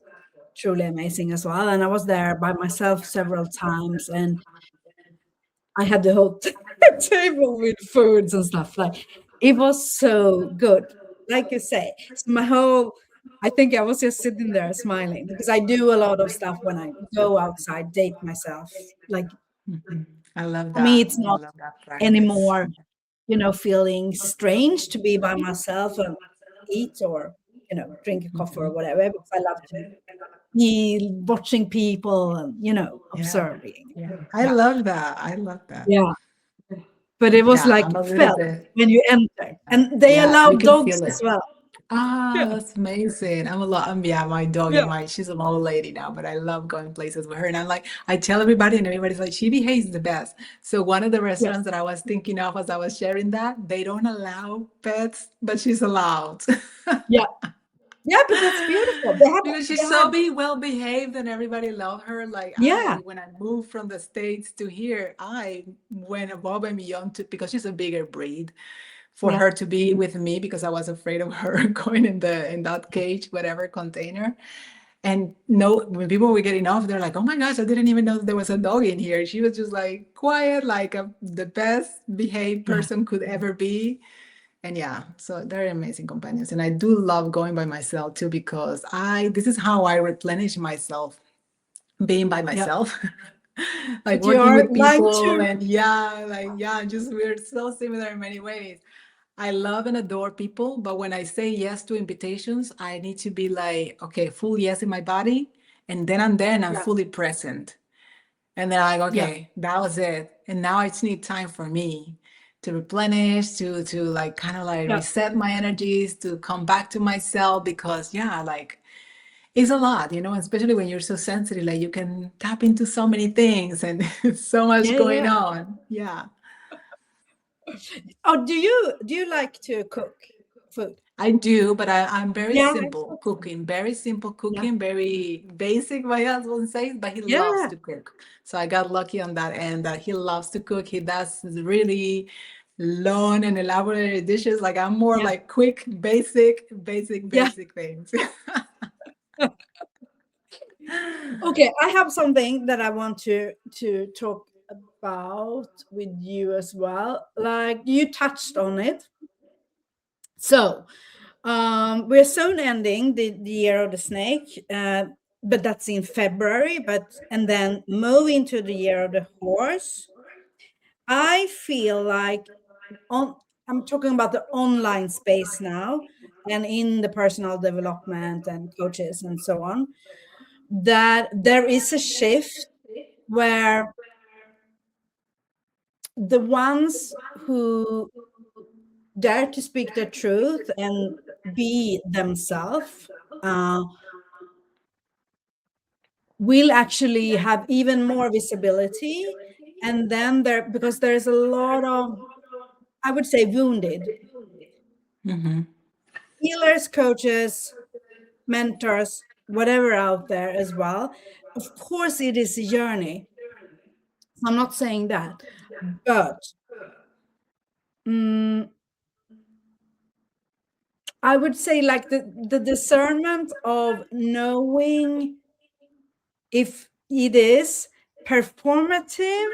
truly amazing as well. And I was there by myself several times, and I had the whole table with foods and stuff. Like it was so good. Like you say, so I think I was just sitting there smiling because I do a lot of stuff when I go outside, date myself. Like Mhm. I love for me, that. it's I not love that practice. anymore, feeling strange to be by myself and eat or, drink a coffee or Mhm. whatever, because I love to be watching people and, Yeah. observing. Yeah. I Yeah. love that. I love that. Yeah. But it was Yeah, like I'm a little felt bit. when you enter. And they Yeah, allow you can dogs feel as it. well. Ah, Yeah. that's amazing. Yeah, my doggy, Yeah. she's an old lady now, but I love going places with her. And I'm like, I tell everybody, and everybody's like, she behaves the best. So one of the Yes. restaurants that I was thinking of as I was sharing that, they don't allow pets, but she's allowed. Yeah. Yeah, but that's beautiful. They have, Because they she's have, so be well behaved and everybody loved her. Like yeah, when I moved from the States to here, I went above and beyond to, because she's a bigger breed, for yeah, her to be with me, because I was afraid of her going in that cage, whatever container. And no, when people were getting off, they're like, "Oh my gosh, I didn't even know there was a dog in here." She was just like quiet, like the best behaved yeah, person could ever be. And yeah, so they're amazing companions. And I do love going by myself too, because I this is how I replenish myself, being by yeah. myself. Like But you working are with mine people, too. and yeah, like yeah, just we're so similar in many ways. I love and adore people, but when I say yes to invitations, I need to be like, okay, full yes in my body, and then I'm Yeah, fully present. And then I go, yeah, okay, that was it. And now I just need time for me to replenish, to like kind of like yeah, reset my energies, to come back to myself, because yeah, like it's a lot, especially when you're so sensitive, like you can tap into so many things and so much yeah, going yeah. on. Yeah. Oh, do you like to cook food? I do, but I'm very Yeah, simple cooking, very simple yeah, cooking, very basic, my husband says, but he loves yeah, to cook. So I got lucky on that end that he loves to cook. He does really long and elaborate dishes. Like I'm more yeah, like quick, basic, basic, yeah. basic things. Okay, I have something that I want to talk about with you as well. Like you touched on it. So, we're soon ending the year of the snake, but that's in February. But and then move into the year of the horse. I feel like on I'm talking about the online space now, and in the personal development and coaches and so on, that there is a shift where the ones who dare to speak the truth and be themselves uh, will actually have even more visibility. And then there, because there's a lot of, I would say, wounded Hmm. healers, coaches, mentors, whatever out there as well. Of course, it is a journey. I'm not saying that, but mm, I would say like the discernment of knowing if it is performative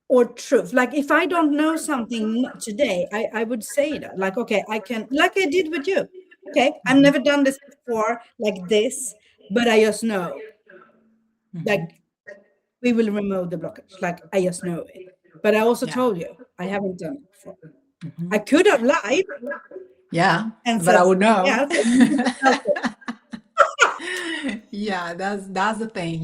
or truth. Like if I don't know something today, I would say that. Like, okay, I can, like I did with you. Okay, I've never done this before like this, but I just know. Hmm. Like we will remove the blockage. Like I just know it. But I also Yeah. told you I haven't done it before. I Hmm. could have lied Yeah. and But I said would something know. else and you would have felt it. Yeah, that's the thing,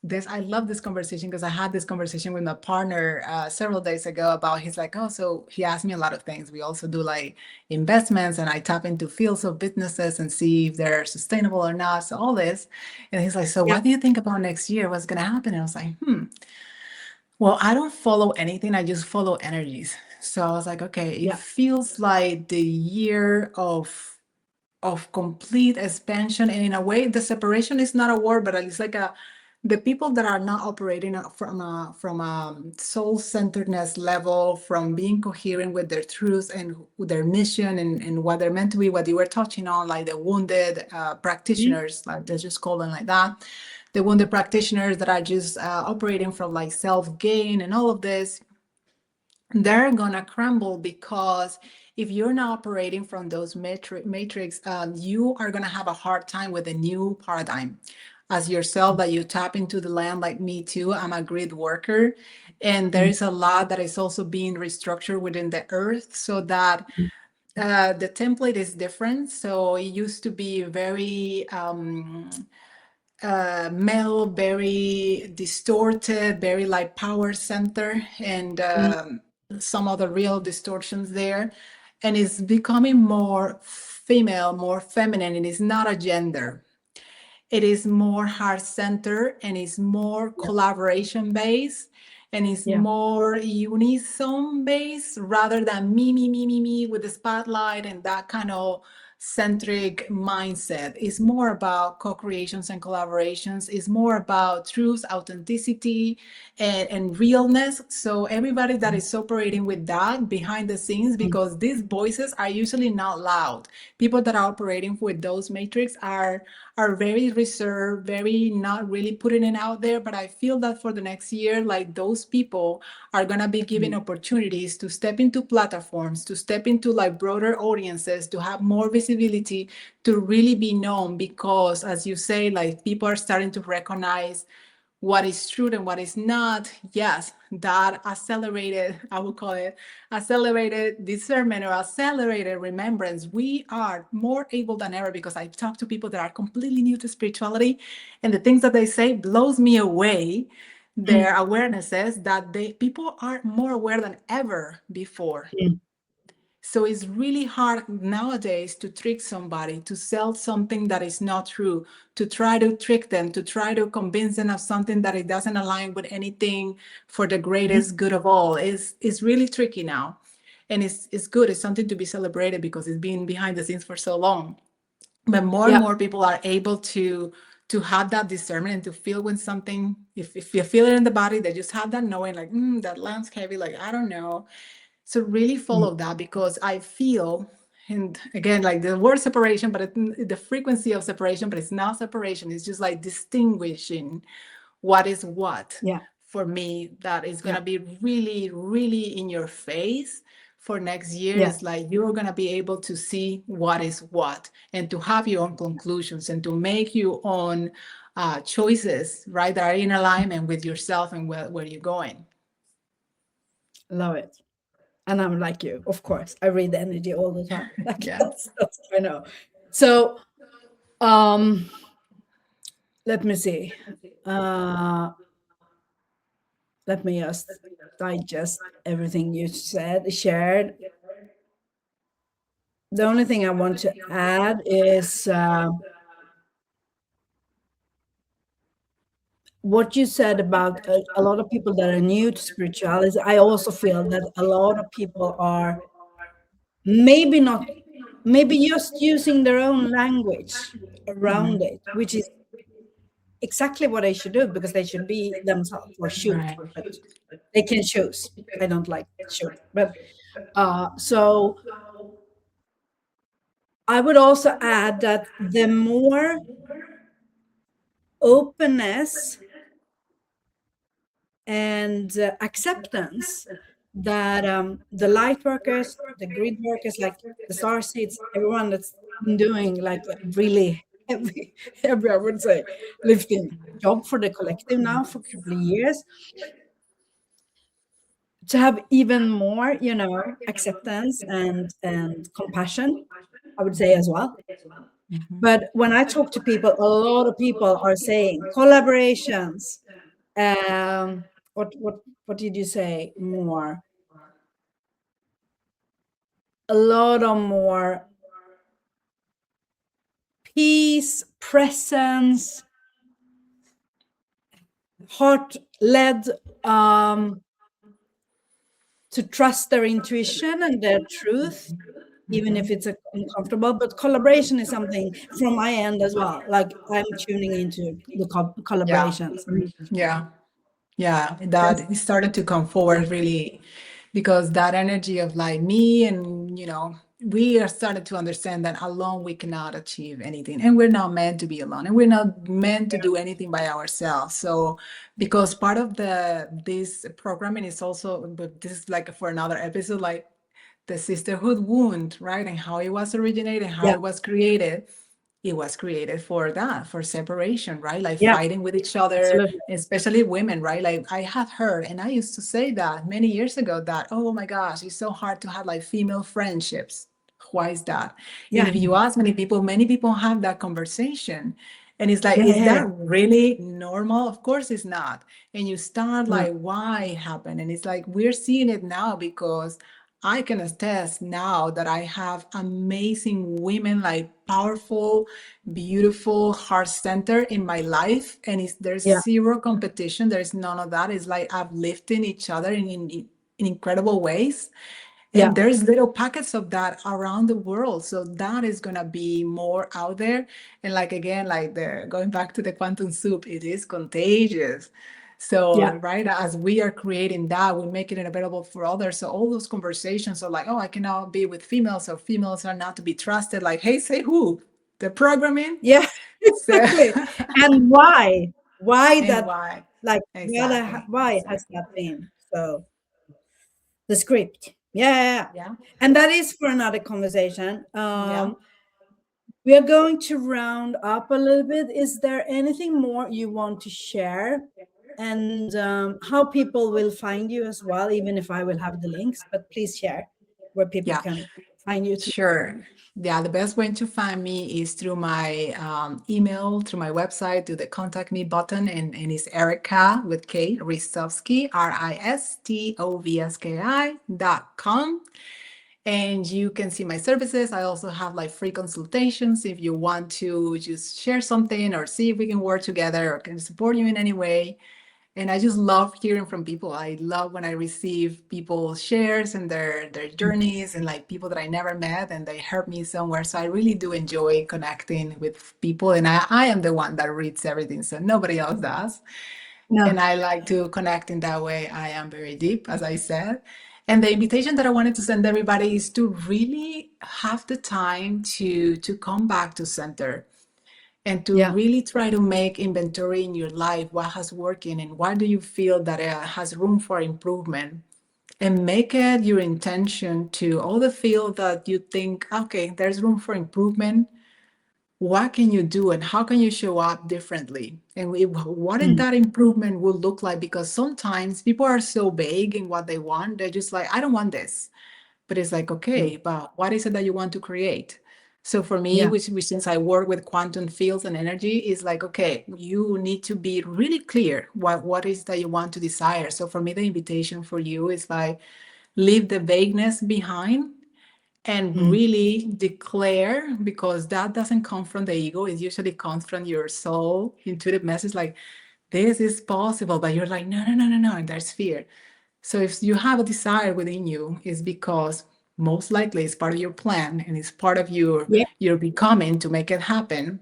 This I love this conversation, because I had this conversation with my partner several days ago about, he's like, oh, so he asked me a lot of things. We also do like investments, and I tap into fields of businesses and see if they're sustainable or not. So all this, and he's like, so Yeah, what do you think about next year? What's gonna happen? And I was like, well, I don't follow anything. I just follow energies. So I was like, okay, it yeah, feels like the year of complete expansion, and in a way the separation is not a word, but it's like a the people that are not operating from a soul centeredness level, from being coherent with their truths and their mission, and what they're meant to be, what you were touching on, like the wounded mm, practitioners, like let's just call them like that, the wounded practitioners that are just operating from like self gain and all of this, they're gonna crumble, because if you're not operating from those matrix, you are gonna have a hard time with a new paradigm. As yourself, that you tap into the land, like me too. I'm a grid worker, and there mm, is a lot that is also being restructured within the earth, so that the template is different. So it used to be very male, very distorted, very like power center, and mm, some other real distortions there. And it's becoming more female, more feminine. It is not a gender. It is more heart center, and it's more yeah, collaboration based. and it's Yeah. more unison based rather than me with the spotlight and that kind of centric mindset. It's more about co-creations and collaborations. It's more about truth, authenticity, and realness. So everybody that is operating with that behind the scenes, Mm. because these voices are usually not loud. People that are operating with those matrix are very reserved, very not really putting it out there. But I feel that for the next year, like those people are gonna be given Mm. opportunities to step into platforms, to step into like broader audiences, to have more visibility, to really be known. Because as you say, like people are starting to recognize what is true and what is not. Yes, that accelerated, I would call it accelerated discernment or accelerated remembrance. We are more able than ever, because I talk to people that are completely new to spirituality, and the things that they say blows me away. Mm. Their awarenesses that people are more aware than ever before. Mm. So it's really hard nowadays to trick somebody, to sell something that is not true, to try to trick them, to try to convince them of something that it doesn't align with anything for the Mhm. greatest good of all. It's really tricky now. And it's good. It's something to be celebrated because it's been behind the scenes for so long. But more and Yeah. more people are able to have that discernment and to feel when something, if you feel it in the body, they just have that knowing, like, that lands heavy, like, I don't know. So really Mm. follow that, because I feel, and again, like the word separation, but the frequency of separation, but it's not separation. It's just like distinguishing what is what. Yeah. For me, that is going Yeah. to be really, really in your face for next year. Yeah. Is like you're going to be able to see what is what, and to have your own conclusions, and to make your own choices, right, that are in alignment with yourself and where you're going. Love it. And I'm like you, of course. I read the energy all the time. Like Yeah. that's what I know. So um let me see. Uh let me just digest everything you said, shared. The only thing I want to add is what you said about a lot of people that are new to spirituality. I also feel that a lot of people are maybe not, maybe just using their own language around it, which is exactly what they should do because they should be themselves or should, Right. but they can choose. I don't like should, but so I would also add that the more openness and acceptance that the light workers, the grid workers, like the star seeds, everyone that's been doing like a really heavy, heavy, I would say, lifting job for the collective now for a couple of years, to have even more, acceptance and compassion, I would say as well. Mhm. But when I talk to people, a lot of people are saying collaborations. What did you say more? A lot of more peace, presence, heart led, to trust their intuition and their truth, even if it's uncomfortable. But collaboration is something from my end as well. Like I'm tuning into the Yeah. collaborations. Yeah. Yeah, Yes. that it started to come forward really, because that energy of like me and we are started to understand that alone we cannot achieve anything, and we're not meant to be alone, and we're not meant to do anything by ourselves. So because part of the this programming is also, but this is like for another episode, like the sisterhood wound, right? And how it was originated, how Yeah. it was created. It was created for that, for separation, right? Like Yeah. fighting with each other, Absolutely. especially women, right? Like I have heard, and I used to say that many years ago, that, oh my gosh, it's so hard to have like female friendships. Why is that? And Yeah. if you ask many people have that conversation. And it's like, Yeah. is Yeah. Yeah. that really normal? Of course it's not. And you start No. like, why it happened? And it's like, we're seeing it now because I can attest now that I have amazing women, like powerful, beautiful, heart center in my life. And there's Yeah. zero competition. There's none of that. It's like uplifting each other in incredible ways. And Yeah. there's little packets of that around the world. So that is going to be more out there. And like, again, like the going back to the quantum soup, it is contagious. So, Yeah. right, as we are creating that, we're making it available for others. So all those conversations are like, oh, I cannot be with females, or females are not to be trusted. Like, hey, say who? The programming? Yeah. So, Exactly. And why? Why and that? why? Like, Exactly. why has Exactly. that been so? The script. Yeah, yeah, yeah. Yeah. And that is for another conversation. Yeah. We are going to round up a little bit. Is there anything more you want to share? And how people will find you as well, even if I will have the links, but please share where people Yeah. can find you too. Sure. Yeah, the best way to find me is through my email, through my website, to the contact me button, and it's Erika with K, Ristovski, Ristovski.com. And you can see my services. I also have like free consultations if you want to just share something or see if we can work together or can support you in any way. And I just love hearing from people. I love when I receive people's shares and their journeys, and like people that I never met and they help me somewhere. So I really do enjoy connecting with people. And I am the one that reads everything, so nobody else does. And No. I like to connect in that way. I am very deep, as I said. And the invitation that I wanted to send everybody is to really have the time to come back to center, and to Yeah. really try to make inventory in your life, what has working and what do you feel that has room for improvement, and make it your intention to all the field that you think, okay, there's room for improvement. What can you do and how can you show up differently, and what Mm, that improvement will look like? Because sometimes people are so vague in what they want. They're just like, I don't want this. But it's like, mm, okay, but what is it that you want to create? So for me, yeah. which since I work with quantum fields and energy, is like, okay, you need to be really clear what is that you want to desire. So for me, the invitation for you is like, leave the vagueness behind and Mm, really declare, because that doesn't come from the ego. It usually comes from your soul intuitive message, like, this is possible, but you're like, no, no, no, no, no, and there's fear. So if you have a desire within you, it's because most likely it's part of your plan and it's part of yeah. your becoming to make it happen.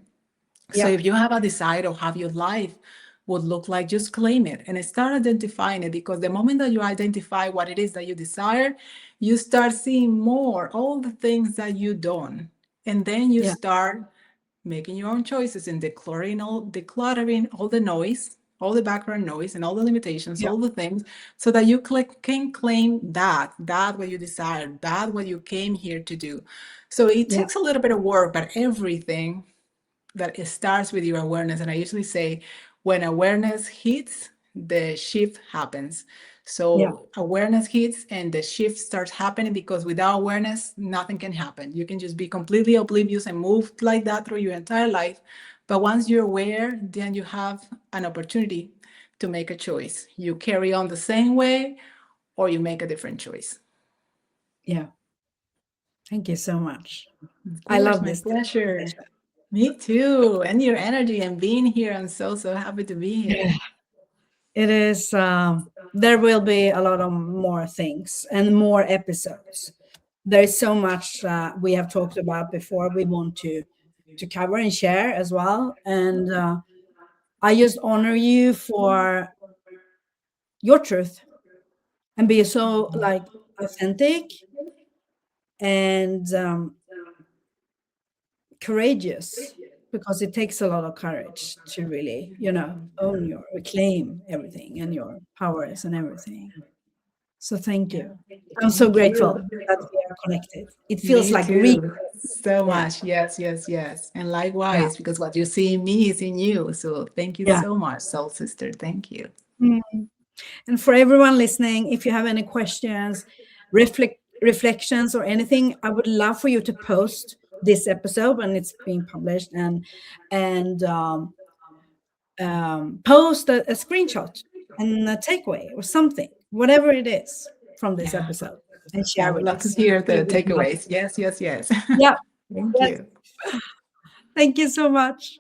So Yeah. if you have a desire of how your life would look like, just claim it and start identifying it, because the moment that you identify what it is that you desire, you start seeing more all the things that you don't. And then you Yeah. start making your own choices and decluttering all the noise, all the background noise and all the limitations, Yeah. all the things, so that you can claim that what you desire, that what you came here to do. So it Yeah. takes a little bit of work, but everything that it starts with your awareness. And I usually say, when awareness hits, the shift happens. Yeah. So awareness hits and the shift starts happening, because without awareness, nothing can happen. You can just be completely oblivious and move like that through your entire life. But once you're aware, then you have an opportunity to make a choice. You carry on the same way or you make a different choice. Yeah. Thank you so much. Of I course, love my this pleasure. conversation. Me too. And your energy and being here. I'm so, so happy to be Yeah. here. It is, there will be a lot of more things and more episodes. There is so much we have talked about before we want to cover and share as well. And I just honor you for your truth and be so like authentic and courageous, because it takes a lot of courage to really, own your reclaim everything and your powers and everything. So thank Yeah. you. I'm so Thank grateful you. that we are connected. It feels Me like real. too. So Yeah. much. Yes, yes, yes. And Yeah. likewise, because what you see in me is in you. So thank you Yeah. so much, soul sister. Thank you. Mm. And for everyone listening, if you have any questions, reflections, or anything, I would love for you to post this episode when it's being published, and post a screenshot and a takeaway or something, whatever it is from this Yeah. episode. and Yeah, I share would with love to us. hear We the would love. takeaways. Yes, yes, yes. Yeah. Thank Yes. you. Thank you so much.